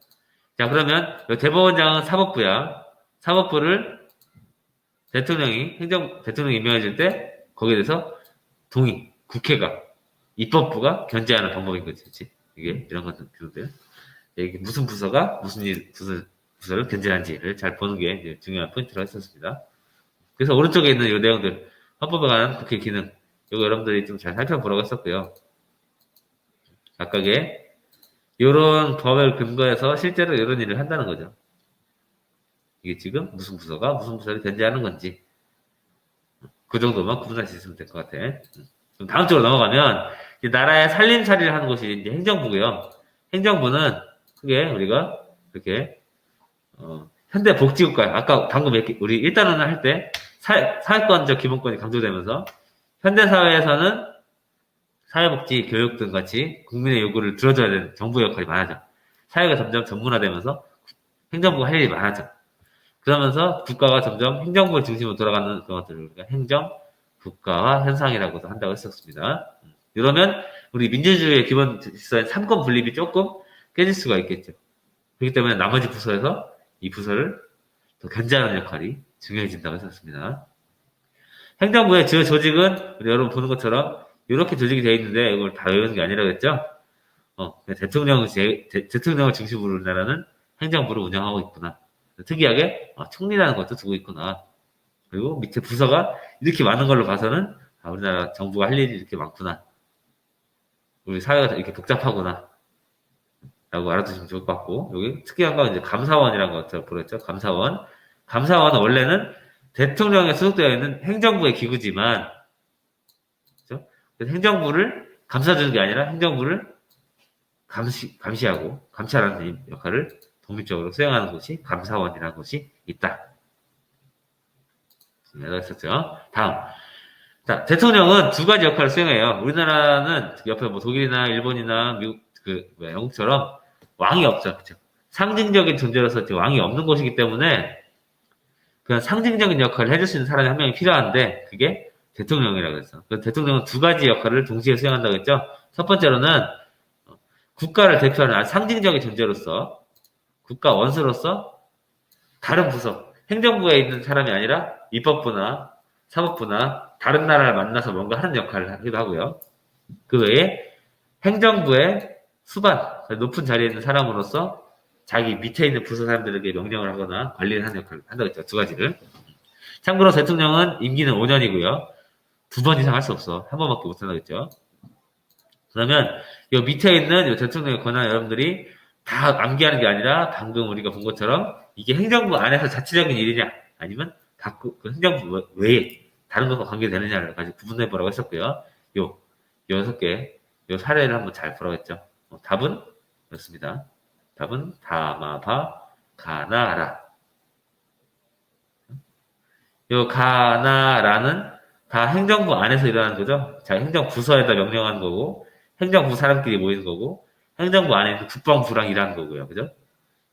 자, 그러면 대법원장은 사법부야. 사법부를 대통령이 임명해줄 때, 거기에 대해서 국회가, 입법부가 견제하는 방법인 거지. 그치? 이게 이런 것들. 이게 무슨 부서가 무슨 부서를 견제하는지를 잘 보는 게 이제 중요한 포인트라고 했었습니다. 그래서 오른쪽에 있는 이 내용들, 헌법에 관한 국회 기능, 이거 여러분들이 좀 잘 살펴보라고 했었고요. 각각의 이런 법을 근거해서 실제로 이런 일을 한다는 거죠. 이게 지금 무슨 부서가 무슨 부서를 견제하는 건지 그 정도만 구분할 수 있으면 될 것 같아. 그럼 다음 쪽으로 넘어가면 나라의 살림살이를 하는 곳이 이제 행정부고요. 행정부는 크게 우리가 이렇게 현대복지국가 아까 방금 우리 1단원을 할 때 사회권적 기본권이 강조되면서 현대사회에서는 사회복지, 교육 등 같이 국민의 요구를 들어줘야 되는 정부 역할이 많아져. 사회가 점점 전문화되면서 행정부가 할 일이 많아져. 그러면서 국가가 점점 행정부를 중심으로 돌아가는 그런 것들을 우리가 행정, 국가화 현상이라고도 한다고 했었습니다. 이러면 우리 민주주의의 기본 질서인 삼권 분립이 조금 깨질 수가 있겠죠. 그렇기 때문에 나머지 부서에서 이 부서를 더 견제하는 역할이 중요해진다고 했었습니다. 행정부의 주요 조직은 우리 여러분 보는 것처럼 이렇게 조직이 되어 있는데 이걸 다 외우는 게 아니라 그랬죠? 그냥 대통령을 중심으로 우리나라는 행정부를 운영하고 있구나. 특이하게 총리라는 것도 두고 있구나. 그리고 밑에 부서가 이렇게 많은 걸로 봐서는 우리나라 정부가 할 일이 이렇게 많구나. 우리 사회가 이렇게 복잡하구나. 라고 알아두시면 좋을 것 같고, 여기 특이한 건 이제 감사원이라는 것을 보였죠. 감사원. 감사원은 원래는 대통령에 소속되어 있는 행정부의 기구지만, 그렇죠? 그래서 행정부를 감싸주는 게 아니라 행정부를 감시하고 감찰하는 역할을 독립적으로 수행하는 곳이 감사원이라는 곳이 있다. 했었죠. 다음. 자, 대통령은 두 가지 역할을 수행해요. 우리나라는 옆에 뭐 독일이나 일본이나 미국, 영국처럼 왕이 없죠. 그쵸? 상징적인 존재로서 왕이 없는 곳이기 때문에 그냥 상징적인 역할을 해줄 수 있는 사람이 한 명이 필요한데 그게 대통령이라고 했어. 그래서 대통령은 두 가지 역할을 동시에 수행한다고 했죠. 첫 번째로는 국가를 대표하는 상징적인 존재로서 국가 원수로서 다른 부서, 행정부에 있는 사람이 아니라 입법부나 사법부나 다른 나라를 만나서 뭔가 하는 역할을 하기도 하고요. 그 외에 행정부의 수반, 높은 자리에 있는 사람으로서 자기 밑에 있는 부서 사람들에게 명령을 하거나 관리를 하는 역할을 한다고 했죠. 두 가지를. 참고로 대통령은 임기는 5년이고요. 2번 이상 할 수 없어. 한 번밖에 못 한다고 했죠. 그러면 이 밑에 있는 이 대통령의 권한 여러분들이 다 암기하는 게 아니라 방금 우리가 본 것처럼 이게 행정부 안에서 자체적인 일이냐 아니면 그 행정부 외에 다른 것과 관계되느냐를 가지고 구분해 보라고 했었고요. 요 6개 요 사례를 한번 잘 보라고 했죠. 답은 이렇습니다. 답은 다마바 가나라. 요 가나라는 다 행정부 안에서 일어나는 거죠. 자, 행정부서에다 명령하는 거고 행정부 사람끼리 모이는 거고 행정부 안에 있는 국방부랑 일하는 거고요. 그죠?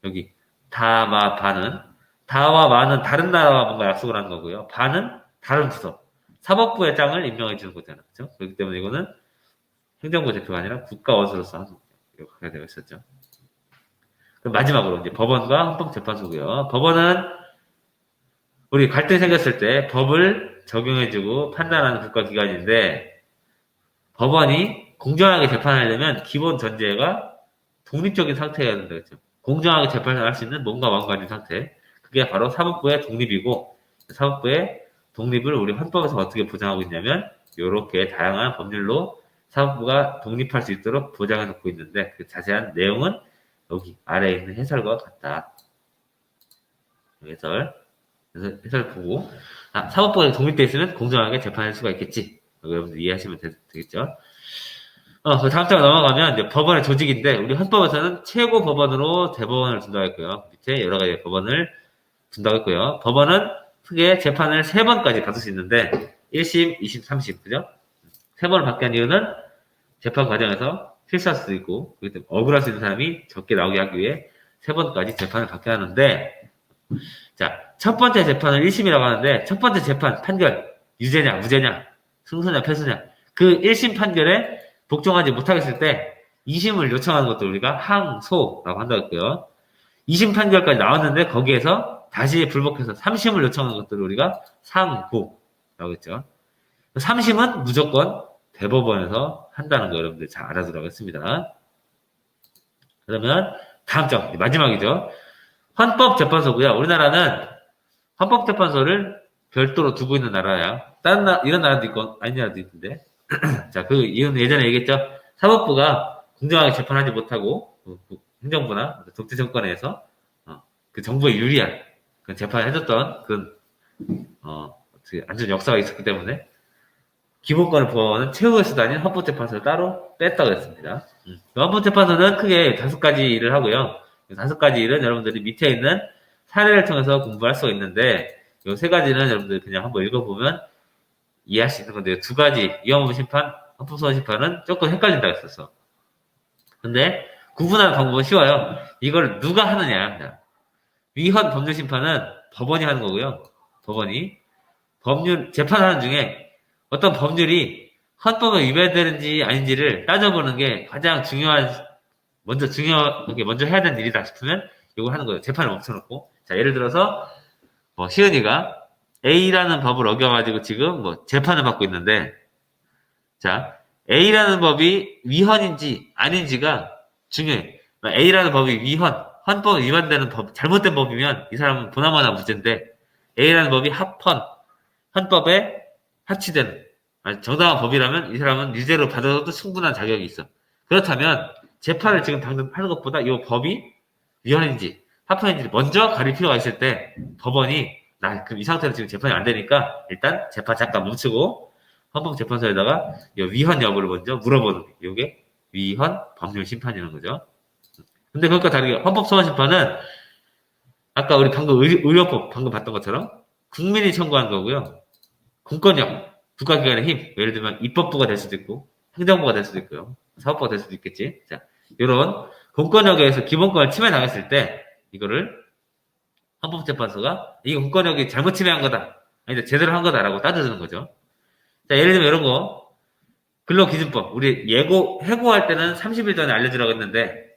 여기 다마바는 다와 마는 다른 나라와 뭔가 약속을 하는 거고요. 바는 다른 부서. 사법부의 장을 임명해 주는 거잖아요. 그렇죠? 그렇기 때문에 이거는 행정부 대표가 아니라 국가 원수로서 하는 역할이 되어 있었죠. 그럼 마지막으로 이제 법원과 헌법재판소고요. 법원은 우리 갈등이 생겼을 때 법을 적용해주고 판단하는 국가기관인데 법원이 공정하게 재판하려면 기본 전제가 독립적인 상태여야 된다 그랬죠. 공정하게 재판을 할 수 있는 몸과 마음을 가진 상태. 그게 바로 사법부의 독립이고 사법부의 독립을 우리 헌법에서 어떻게 보장하고 있냐면 이렇게 다양한 법률로 사법부가 독립할 수 있도록 보장해 놓고 있는데 그 자세한 내용은 여기 아래에 있는 해설과 같다. 해설 보고 사법부가 독립되어 있으면 공정하게 재판할 수가 있겠지. 여러분들 이해하시면 되겠죠. 그 다음 장으로 넘어가면 이제 법원의 조직인데 우리 헌법에서는 최고 법원으로 대법원을 둔다고 했고요. 밑에 여러 가지 법원을 둔다고 했고요. 법원은 크게 재판을 3번까지 받을 수 있는데 1심, 2심, 3심 그죠? 3번을 받게 한 이유는 재판 과정에서 실수할 수도 있고 그렇기 때문에 억울할 수 있는 사람이 적게 나오게 하기 위해 3번까지 재판을 받게 하는데 자, 첫 번째 재판을 1심이라고 하는데 첫 번째 재판 판결 유죄냐 무죄냐 승소냐 패소냐 그 1심 판결에 복종하지 못하겠을 때 2심을 요청하는 것도 우리가 항소라고 한다고 했고요. 2심 판결까지 나왔는데 거기에서 다시 불복해서 3심을 요청하는 것들을 우리가 상고라고 했죠. 3심은 무조건 대법원에서 한다는 거 여러분들 잘 알아두라고 했습니다. 그러면 다음 장 마지막이죠. 헌법재판소고요. 우리나라는 헌법재판소를 별도로 두고 있는 나라야. 이런 나라도 있고 아닌 나라도 있는데 자, 그 이유는 예전에 얘기했죠. 사법부가 공정하게 재판하지 못하고 행정부나 독재 정권에서 그 정부에 유리한 그 재판을 해줬던 그런 안전 역사가 있었기 때문에 기본권을 보호하는 최후의 수단인 헌법재판소를 따로 뺐다고 했습니다. 헌법재판소는 크게 5가지 일을 하고요. 5가지 일은 여러분들이 밑에 있는 사례를 통해서 공부할 수가 있는데 이 3가지는 여러분들 그냥 한번 읽어보면 이해할 수 있는 건데요. 2가지 위헌법 심판, 헌법소원 심판은 조금 헷갈린다고 했었어. 근데 구분하는 방법은 쉬워요. 이걸 누가 하느냐. 위헌 법률 심판은 법원이 하는 거고요. 법원이 법률 재판하는 중에 어떤 법률이 헌법에 위배되는지 아닌지를 따져보는 게 가장 중요하게 먼저 해야 되는 일이다 싶으면 이걸 하는 거예요. 재판을 멈춰놓고. 자, 예를 들어서 뭐 시은이가 A라는 법을 어겨가지고 지금 뭐 재판을 받고 있는데, 자, A라는 법이 위헌인지 아닌지가 중요해. A라는 법이 헌법 위반되는 법, 잘못된 법이면 이 사람은 보나마나 무죄인데, A라는 법이 헌법에 합치되는 정당한 법이라면 이 사람은 유죄로 받아도 충분한 자격이 있어. 그렇다면 재판을 지금 당장 하는 것보다 이 법이 위헌인지 합헌인지 먼저 가릴 필요가 있을 때 법원이 그럼 이 상태로 지금 재판이 안 되니까 일단 재판 잠깐 멈추고 헌법재판소에다가 위헌 여부를 먼저 물어보는 게 이게 위헌 법률 심판이라는 거죠. 근데 그것과 다르게 헌법소원심판은 아까 우리 방금 의료법 방금 봤던 것처럼 국민이 청구한 거고요. 공권력, 국가기관의 힘, 예를 들면 입법부가 될 수도 있고 행정부가 될 수도 있고요. 사법부가 될 수도 있겠지. 자, 이런 공권력에 의해서 기본권을 침해당했을 때 이거를 헌법재판소가 이게 공권력이 잘못 침해한 거다. 아니다, 제대로 한 거다라고 따져주는 거죠. 자, 예를 들면 이런 거 근로기준법 우리 해고할 때는 30일 전에 알려주라고 했는데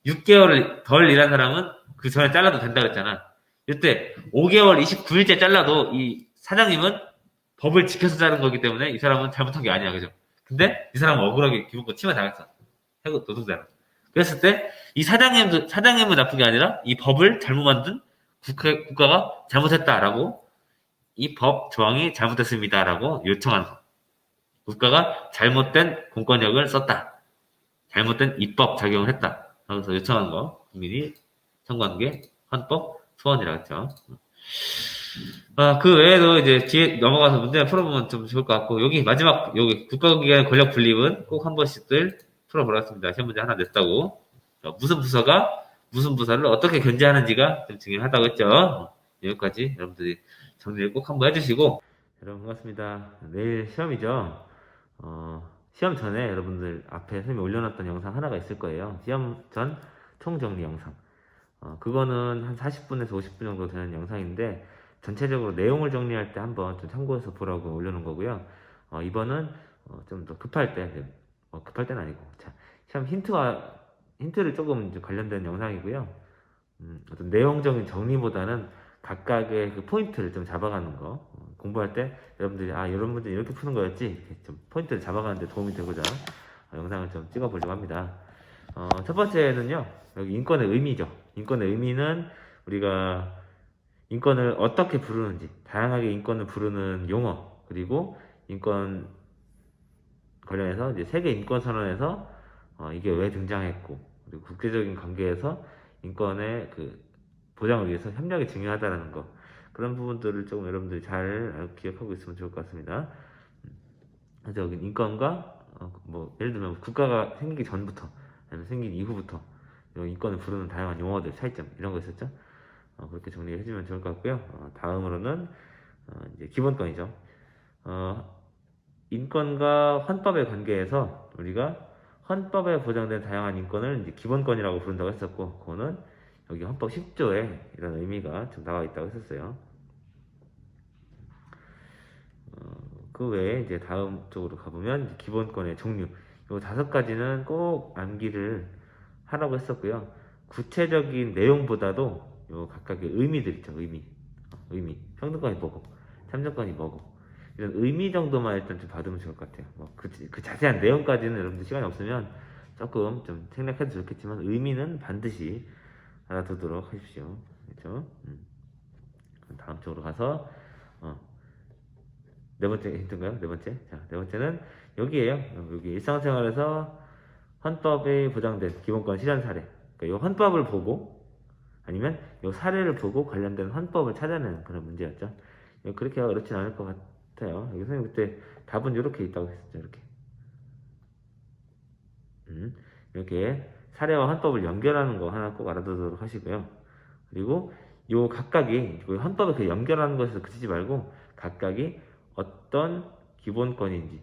6개월을 덜 일한 사람은 그 전에 잘라도 된다고 했잖아. 이때 5개월 29일째 잘라도 이 사장님은 법을 지켜서 자른 거기 때문에 이 사람은 잘못한 게 아니야. 그죠? 근데 이 사람은 억울하게 기본권 침해 당했어. 해고 노동자는. 그랬을 때 이 사장님은 나쁜 게 아니라 이 법을 잘못 만든 국가가 잘못했다라고 이 법 조항이 잘못됐습니다라고 요청하는 거. 국가가 잘못된 공권력을 썼다. 잘못된 입법 작용을 했다. 그래서 요청하는 거 국민이 청구하는 게 헌법 소원이라고 했죠. 그 외에도 이제 뒤에 넘어가서 문제 풀어보면 좀 좋을 것 같고, 여기 마지막, 여기 국가기관의 권력 분립은 꼭 한 번씩들 풀어보겠습니다. 시험 문제 하나 냈다고. 무슨 부서가 무슨 부서를 어떻게 견제하는지가 좀 중요하다고 했죠. 여기까지 여러분들이 정리를 꼭 한번 해주시고. 여러분 반갑습니다. 내일 시험이죠. 시험 전에 여러분들 앞에 선생님이 올려놨던 영상 하나가 있을 거예요. 시험 전 총정리 영상. 그거는 한 40분에서 50분 정도 되는 영상인데, 전체적으로 내용을 정리할 때 한번 좀 참고해서 보라고 올려놓은 거고요. 이번은 좀 더 급할 때, 급할 때는 아니고, 자, 시험 힌트를 조금 이제 관련된 영상이고요. 어떤 내용적인 정리보다는 각각의 그 포인트를 좀 잡아가는 거. 공부할 때 여러분들이 이런 문제 이렇게 푸는 거였지, 이렇게 좀 포인트를 잡아가는 데 도움이 되고자 영상을 좀 찍어보려고 합니다. 첫 번째는요, 여기 인권의 의미죠. 인권의 의미는 우리가 인권을 어떻게 부르는지, 다양하게 인권을 부르는 용어, 그리고 인권 관련해서 이제 세계 인권 선언에서 이게 왜 등장했고, 그리고 국제적인 관계에서 인권의 그 보장을 위해서 협력이 중요하다는 거, 그런 부분들을 조금 여러분들이 잘 기억하고 있으면 좋을 것 같습니다. 그래서 여기 인권과 예를 들면 국가가 생기기 전부터 아니면 생긴 이후부터 인권을 부르는 다양한 용어들, 차이점 이런 거 있었죠. 그렇게 정리해 주면 좋을 것 같고요. 다음으로는 이제 기본권이죠. 인권과 헌법의 관계에서 우리가 헌법에 보장된 다양한 인권을 이제 기본권이라고 부른다고 했었고, 그거는 여기 헌법 10조에 이런 의미가 좀 나와 있다고 했었어요. 그 외에 이제 다음 쪽으로 가보면 이제 기본권의 종류, 요 5가지는 꼭 암기를 하라고 했었고요. 구체적인 내용보다도 요 각각의 의미들 있죠. 의미. 평등권이 뭐고, 참정권이 뭐고, 이런 의미 정도만 일단 좀 받으면 좋을 것 같아요. 그 자세한 내용까지는 여러분들 시간이 없으면 조금 좀 생략해도 좋겠지만, 의미는 반드시 알아두도록 하십시오. 그렇죠? 다음 쪽으로 가서 네 번째 힌트인가요? 네 번째는 여기에요. 여기 일상생활에서 헌법에 보장된 기본권 실현 사례. 그러니까 이 헌법을 보고 아니면 이 사례를 보고 관련된 헌법을 찾아내는 그런 문제였죠. 그렇게 어렵진 않을 것 같아요. 여기 선생님 그때 답은 이렇게 있다고 했었죠. 이렇게 사례와 헌법을 연결하는 거 하나 꼭 알아두도록 하시고요. 그리고 요 각각이 헌법을 그 연결하는 것에서 그치지 말고 각각이 어떤 기본권인지,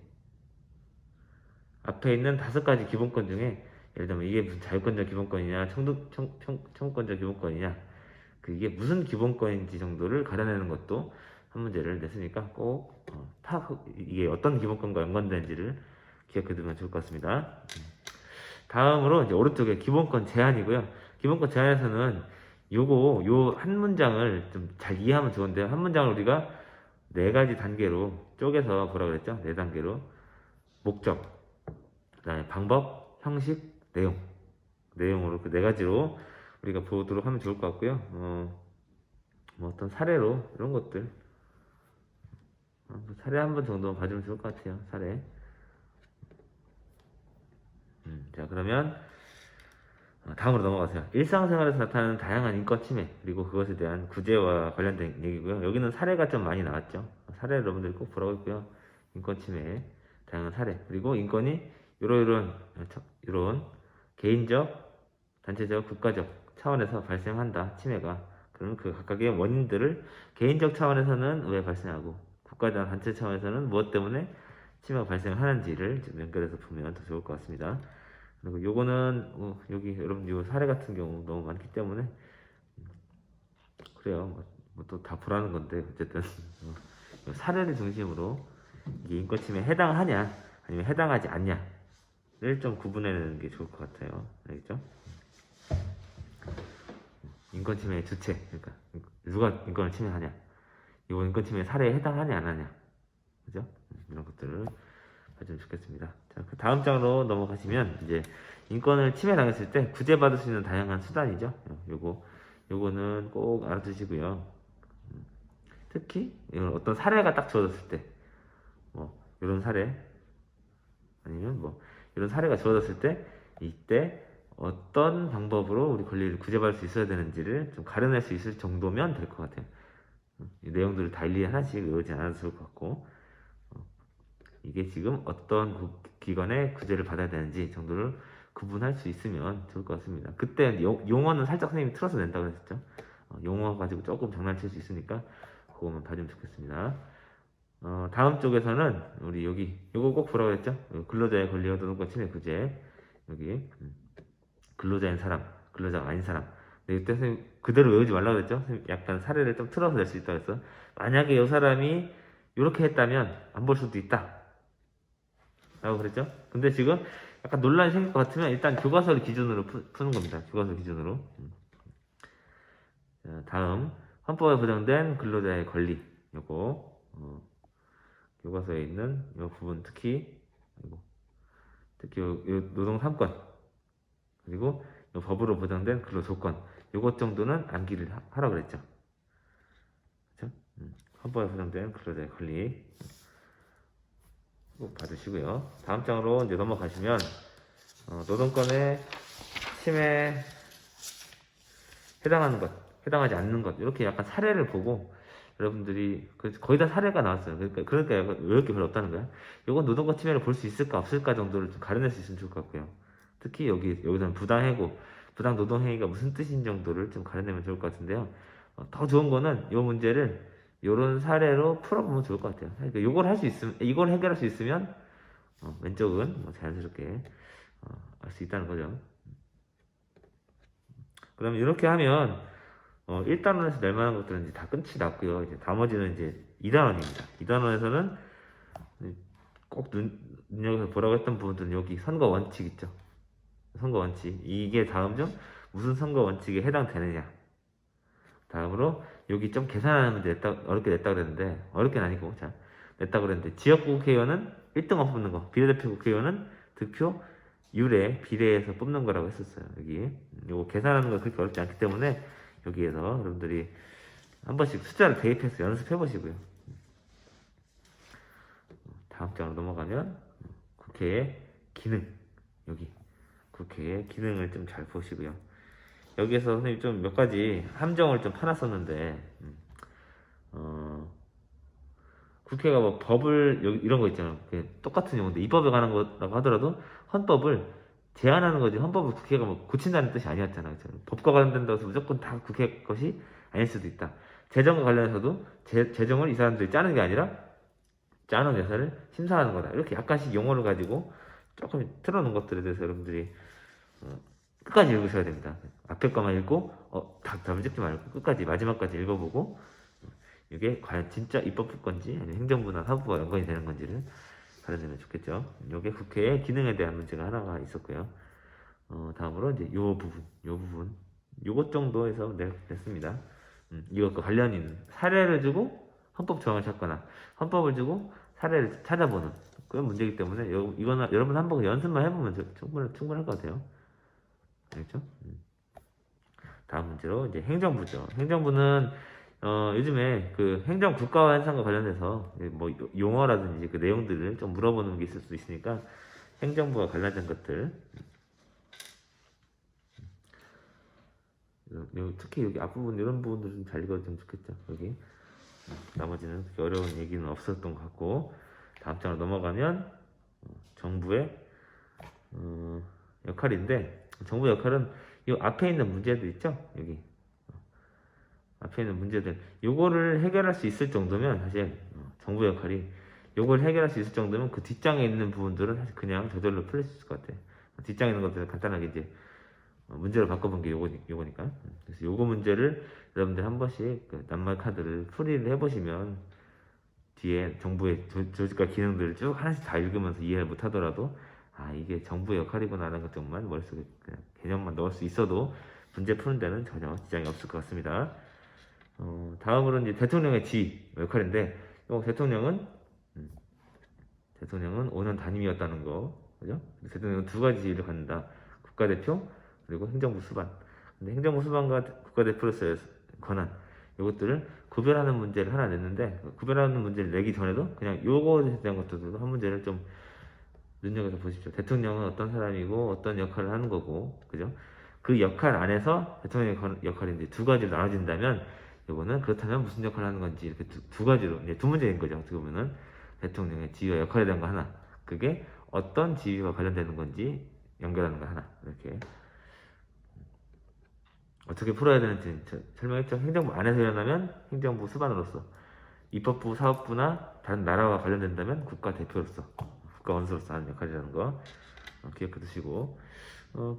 앞에 있는 5가지 기본권 중에 예를 들면 이게 무슨 자유권적 기본권이냐, 청구권적 기본권이냐, 그게 무슨 기본권인지 정도를 가려내는 것도 한 문제를 냈으니까 꼭 이게 어떤 기본권과 연관되는지를 기억해두면 좋을 것 같습니다. 다음으로 이제 오른쪽에 기본권 제한이고요. 기본권 제한에서는 요 한 문장을 좀 잘 이해하면 좋은데요. 한 문장을 우리가 네 가지 단계로 쪼개서 뭐라 그랬죠? 네 단계로. 목적, 그다음에 방법, 형식, 내용으로 그 네 가지로 우리가 보도록 하면 좋을 것 같고요. 뭐 어떤 사례로 이런 것들 뭐 사례 한 번 정도 봐주면 좋을 것 같아요. 사례. 자, 그러면 다음으로 넘어가세요. 일상생활에서 나타나는 다양한 인권 침해 그리고 그것에 대한 구제와 관련된 얘기고요. 여기는 사례가 좀 많이 나왔죠. 사례 여러분들이 꼭 보라고 했고요. 인권 침해, 다양한 사례 그리고 인권이 이런 개인적, 단체적, 국가적 차원에서 발생한다. 침해가. 그러면 그 각각의 원인들을 개인적 차원에서는 왜 발생하고 국가적, 단체 차원에서는 무엇 때문에 침해가 발생하는지를 좀 연결해서 보면 더 좋을 것 같습니다. 그리고 요거는 여기 여러분 요 사례 같은 경우 너무 많기 때문에 그래요. 또 다 보라는 건데 어쨌든 사례를 중심으로 이게 인권침해에 해당하냐 아니면 해당하지 않냐를 좀 구분해내는 게 좋을 것 같아요. 알겠죠? 인권침해의 주체, 그러니까 누가 인권을 침해하냐, 이거 인권침해 사례에 해당하냐 안 하냐, 그죠? 이런 것들을 봐주면 좋겠습니다. 자, 그 다음 장으로 넘어가시면 이제 인권을 침해당했을 때 구제받을 수 있는 다양한 수단이죠. 요거는 꼭 알아두시고요. 특히 이런 어떤 사례가 딱 주어졌을 때, 뭐 이런 사례 아니면 뭐 이런 사례가 주어졌을 때 이때 어떤 방법으로 우리 권리를 구제받을 수 있어야 되는지를 좀 가려낼 수 있을 정도면 될 것 같아요. 이 내용들을 다 일일이 하나씩 외우지 않아도 좋을 것 같고 이게 지금 어떤 기관의 구제를 받아야 되는지 정도를 구분할 수 있으면 좋을 것 같습니다. 그때 용어는 살짝 선생님이 틀어서 낸다고 했었죠. 용어 가지고 조금 장난칠 수 있으니까 그거만 봐주면 좋겠습니다. 다음 쪽에서는 우리 요거 꼭 보라고 했죠. 근로자의 권리와 노동권 침해 구제. 여기 근로자인 사람, 근로자가 아닌 사람. 근데 이때 선생님 그대로 외우지 말라고 그랬죠. 약간 사례를 좀 틀어서 낼 수 있다고 해서 만약에 이 사람이 이렇게 했다면 안 볼 수도 있다 라고 그랬죠. 근데 지금 약간 논란이 생길 것 같으면 일단 교과서를 기준으로 푸는 겁니다. 교과서 기준으로. 자, 다음 헌법에 보장된 근로자의 권리. 요거 교과서에 있는 이 부분 특히 요 노동 3권 그리고 요 법으로 보장된 근로 조건 요것 정도는 암기를 하라고 그랬죠. 그렇죠? 헌법에 보장된 근로자의 권리 꼭 봐주시고요. 다음 장으로 이제 넘어가시면 노동권의 침해 해당하는 것, 해당하지 않는 것 이렇게 약간 사례를 보고 여러분들이 거의 다 사례가 나왔어요. 그러니까 외울 게 별로 없다는 거야. 이건 노동권 침해를 볼 수 있을까 없을까 정도를 좀 가려낼 수 있으면 좋을 것 같고요. 특히 여기서는 부당해고 부당 노동행위가 무슨 뜻인 정도를 좀 가려내면 좋을 것 같은데요. 더 좋은 거는 이 문제를 이런 사례로 풀어보면 좋을 것 같아요. 그러니까 이걸 해결할 수 있으면 왼쪽은 뭐 자연스럽게 알 수 있다는 거죠. 그러면 이렇게 하면 1단원에서 낼 만한 것들은 이제 다 끝이 났고요. 이제 나머지는 이제 2단원입니다. 2단원에서는 꼭 눈여겨서 보라고 했던 부분들은 여기 선거 원칙 있죠. 선거 원칙. 이게 다음 중 무슨 선거 원칙에 해당되느냐. 다음으로 여기 좀 계산하는 문제 어렵게 냈다 그랬는데 어렵게는 아니고 자 냈다 그랬는데 지역구 국회의원은 1등만 뽑는 거 비례대표 국회의원은 득표 유례 비례해서 뽑는 거라고 했었어요. 여기 요거 계산하는 거 그렇게 어렵지 않기 때문에 여기에서 여러분들이 한 번씩 숫자를 대입해서 연습해 보시고요. 다음 장으로 넘어가면 국회의 기능 여기 국회의 기능을 좀 잘 보시고요. 여기에서 선생님 좀 몇 가지 함정을 좀 파놨었는데 국회가 뭐 법을 이런 거 있잖아요. 똑같은 용어인데 이 법에 관한 거라고 하더라도 헌법을 제안하는 거지 헌법을 국회가 뭐 고친다는 뜻이 아니었잖아요. 법과 관련된다고 해서 무조건 다 국회 것이 아닐 수도 있다. 재정과 관련해서도 재정을 이 사람들이 짜는 게 아니라 짜는 예산을 심사하는 거다. 이렇게 약간씩 용어를 가지고 조금 틀어놓은 것들에 대해서 여러분들이 끝까지 읽으셔야 됩니다. 앞에 거만 읽고 답을 찍지 말고 끝까지 마지막까지 읽어보고 이게 과연 진짜 입법부 건지 아니면 행정부나 사법부와 연관이 되는 건지를 가려내면 좋겠죠. 이게 국회의 기능에 대한 문제가 하나가 있었고요. 다음으로 이제 요 부분 요것 정도에서 냈습니다. 이것과 관련 있는 사례를 주고 헌법 조항을 찾거나 헌법을 주고 사례를 찾아보는 그런 문제이기 때문에 이거는 여러분 한번 연습만 해보면 충분할 것 같아요. 알겠죠? 다음 문제로 이제 행정부죠. 행정부는 요즘에 그 행정 국가화 현상과 관련해서 뭐 용어라든지 그 내용들을 좀 물어보는 게 있을 수 있으니까 행정부와 관련된 것들 특히 여기 앞부분 이런 부분들 좀 잘 읽어주면 좋겠죠. 여기 나머지는 그렇게 어려운 얘기는 없었던 것 같고 다음 장으로 넘어가면 정부의 역할인데 정부 역할은 이 앞에 있는 문제들 있죠. 여기 앞에 있는 문제들 요거를 해결할 수 있을 정도면 사실 정부 역할이 요걸 해결할 수 있을 정도면 그 뒷장에 있는 부분들은 사실 그냥 저절로 풀릴 수 있을 것 같아. 뒷장에 있는 것들을 간단하게 이제 문제로 바꿔본 게 요거니까. 그래서 요거 문제를 여러분들 한 번씩 그 낱말 카드를 풀이를 해보시면 뒤에 정부의 조직과 기능들을 쭉 하나씩 다 읽으면서 이해를 못하더라도 아 이게 정부의 역할이구나 하는 것들만 머릿속에 그냥 개념만 넣을 수 있어도 문제 푸는 데는 전혀 지장이 없을 것 같습니다. 다음으로 이제 대통령의 지휘 역할인데 음, 대통령은 5년 단임이었다는 거 그죠? 대통령은 두 가지 지위를 갖는다. 국가대표 그리고 행정부 수반. 근데 행정부 수반과 국가대표로서의 권한 이것들을 구별하는 문제를 하나 냈는데 구별하는 문제를 내기 전에도 그냥 요거에 대한 것들도 한 문제를 좀 눈여겨서 보십시오. 대통령은 어떤 사람이고 어떤 역할을 하는 거고 그죠? 그 역할 안에서 대통령의 역할이 이제 두 가지로 나눠진다면 이거는 그렇다면 무슨 역할을 하는 건지 이렇게 두 가지로 이제 두 문제인 거죠. 어떻게 보면은 대통령의 지위와 역할에 대한 거 하나 그게 어떤 지위와 관련되는 건지 연결하는 거 하나 이렇게 어떻게 풀어야 되는지 설명했죠. 행정부 안에서 일어나면 행정부 수반으로서 입법부, 사법부나 다른 나라와 관련된다면 국가 대표로서 국가 원수로서 하는 역할이라는 거 기억해 두시고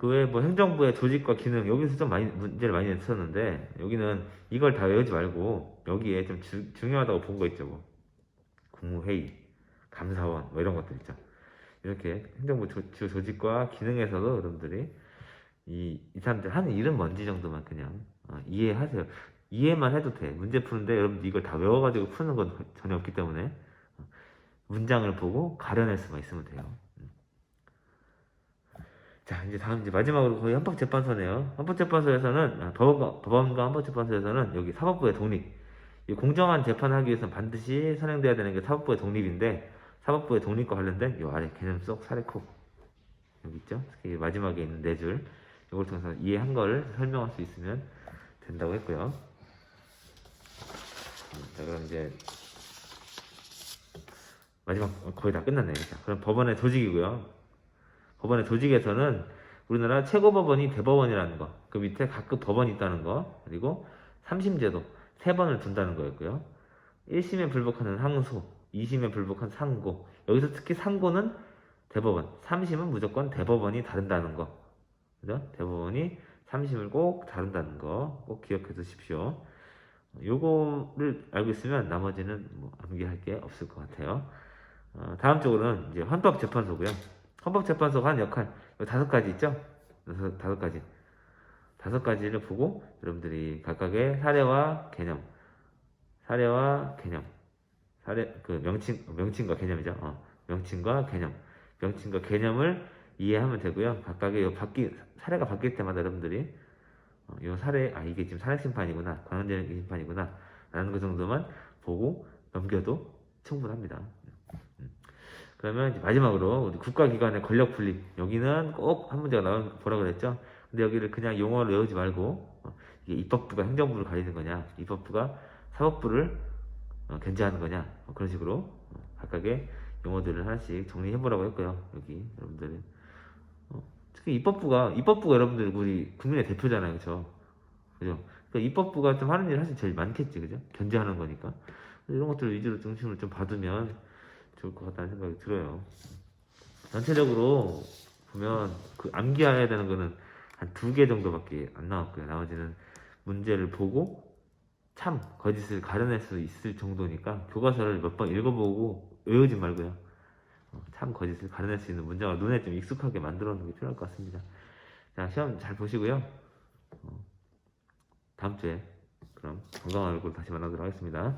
그 외에 뭐 행정부의 조직과 기능 여기서 좀 많이 문제를 많이 냈었는데 여기는 이걸 다 외우지 말고 여기에 좀 중요하다고 본 거 있죠. 뭐 국무회의, 감사원 뭐 이런 것들 있죠. 이렇게 행정부 주 조직과 기능에서도 여러분들이 이 사람들 하는 일은 뭔지 정도만 그냥 이해하세요. 이해만 해도 돼. 문제 푸는데 여러분들 이걸 다 외워가지고 푸는 건 전혀 없기 때문에 문장을 보고 가려낼 수만 있으면 돼요. 자, 이제 다음 이제 마지막으로 거의 헌법재판소네요. 헌법재판소에서는 법원과 헌법재판소에서는 여기 사법부의 독립. 이 공정한 재판을 하기 위해서는 반드시 선행돼야 되는 게 사법부의 독립인데 사법부의 독립과 관련된 이 아래 개념 속 사례콕 여기 있죠. 특히 마지막에 있는 네 줄. 이걸 통해서 이해한 걸 설명할 수 있으면 된다고 했고요. 자, 그럼 이제 마지막 거의 다 끝났네요. 자, 그럼 법원의 조직이고요. 법원의 조직에서는 우리나라 최고법원이 대법원이라는 거, 그 밑에 각급 법원이 있다는 거, 그리고 3심제도 3번을 둔다는 거였고요. 1심에 불복하는 항소, 2심에 불복한 상고, 여기서 특히 상고는 대법원, 3심은 무조건 대법원이 다룬다는 거. 그죠? 대법원이 3심을 꼭 다룬다는 거 꼭 기억해 두십시오. 요거를 알고 있으면 나머지는 뭐 암기할 게 없을 것 같아요. 다음 쪽으로는 이제 헌법재판소고요. 헌법재판소가 한 역할, 5가지 있죠? 5가지. 5가지를 보고 여러분들이 각각의 명칭과 개념이죠. 명칭과 개념. 명칭과 개념을 이해하면 되고요. 각각의 사례가 바뀔 때마다 여러분들이 이 사례, 이게 지금 산핵심판이구나, 관원제력 심판이구나, 라는 그 정도만 보고 넘겨도 충분합니다. 그러면 이제 마지막으로 우리 국가기관의 권력 분립. 여기는 꼭 한 문제가 보라 그랬죠? 근데 여기를 그냥 용어를 외우지 말고, 이게 입법부가 행정부를 가리는 거냐, 입법부가 사법부를 견제하는 거냐, 그런 식으로 각각의 용어들을 하나씩 정리해보라고 했고요. 여기 여러분들 특히 입법부가 여러분들 우리 국민의 대표잖아요, 그죠? 그죠? 그러니까 입법부가 좀 하는 일 사실 제일 많겠지, 그죠? 견제하는 거니까 이런 것들 위주로 중심을 좀 받으면 좋을 것 같다는 생각이 들어요. 전체적으로 보면 그 암기해야 되는 거는 한 2개 정도밖에 안 나왔고요. 나머지는 문제를 보고 참 거짓을 가려낼 수 있을 정도니까 교과서를 몇 번 읽어보고 외우지 말고요. 참 거짓을 가려낼 수 있는 문장을 눈에 좀 익숙하게 만들어 놓는 게 필요할 것 같습니다. 자, 시험 잘 보시고요. 다음 주에 그럼 건강한 얼굴 다시 만나도록 하겠습니다.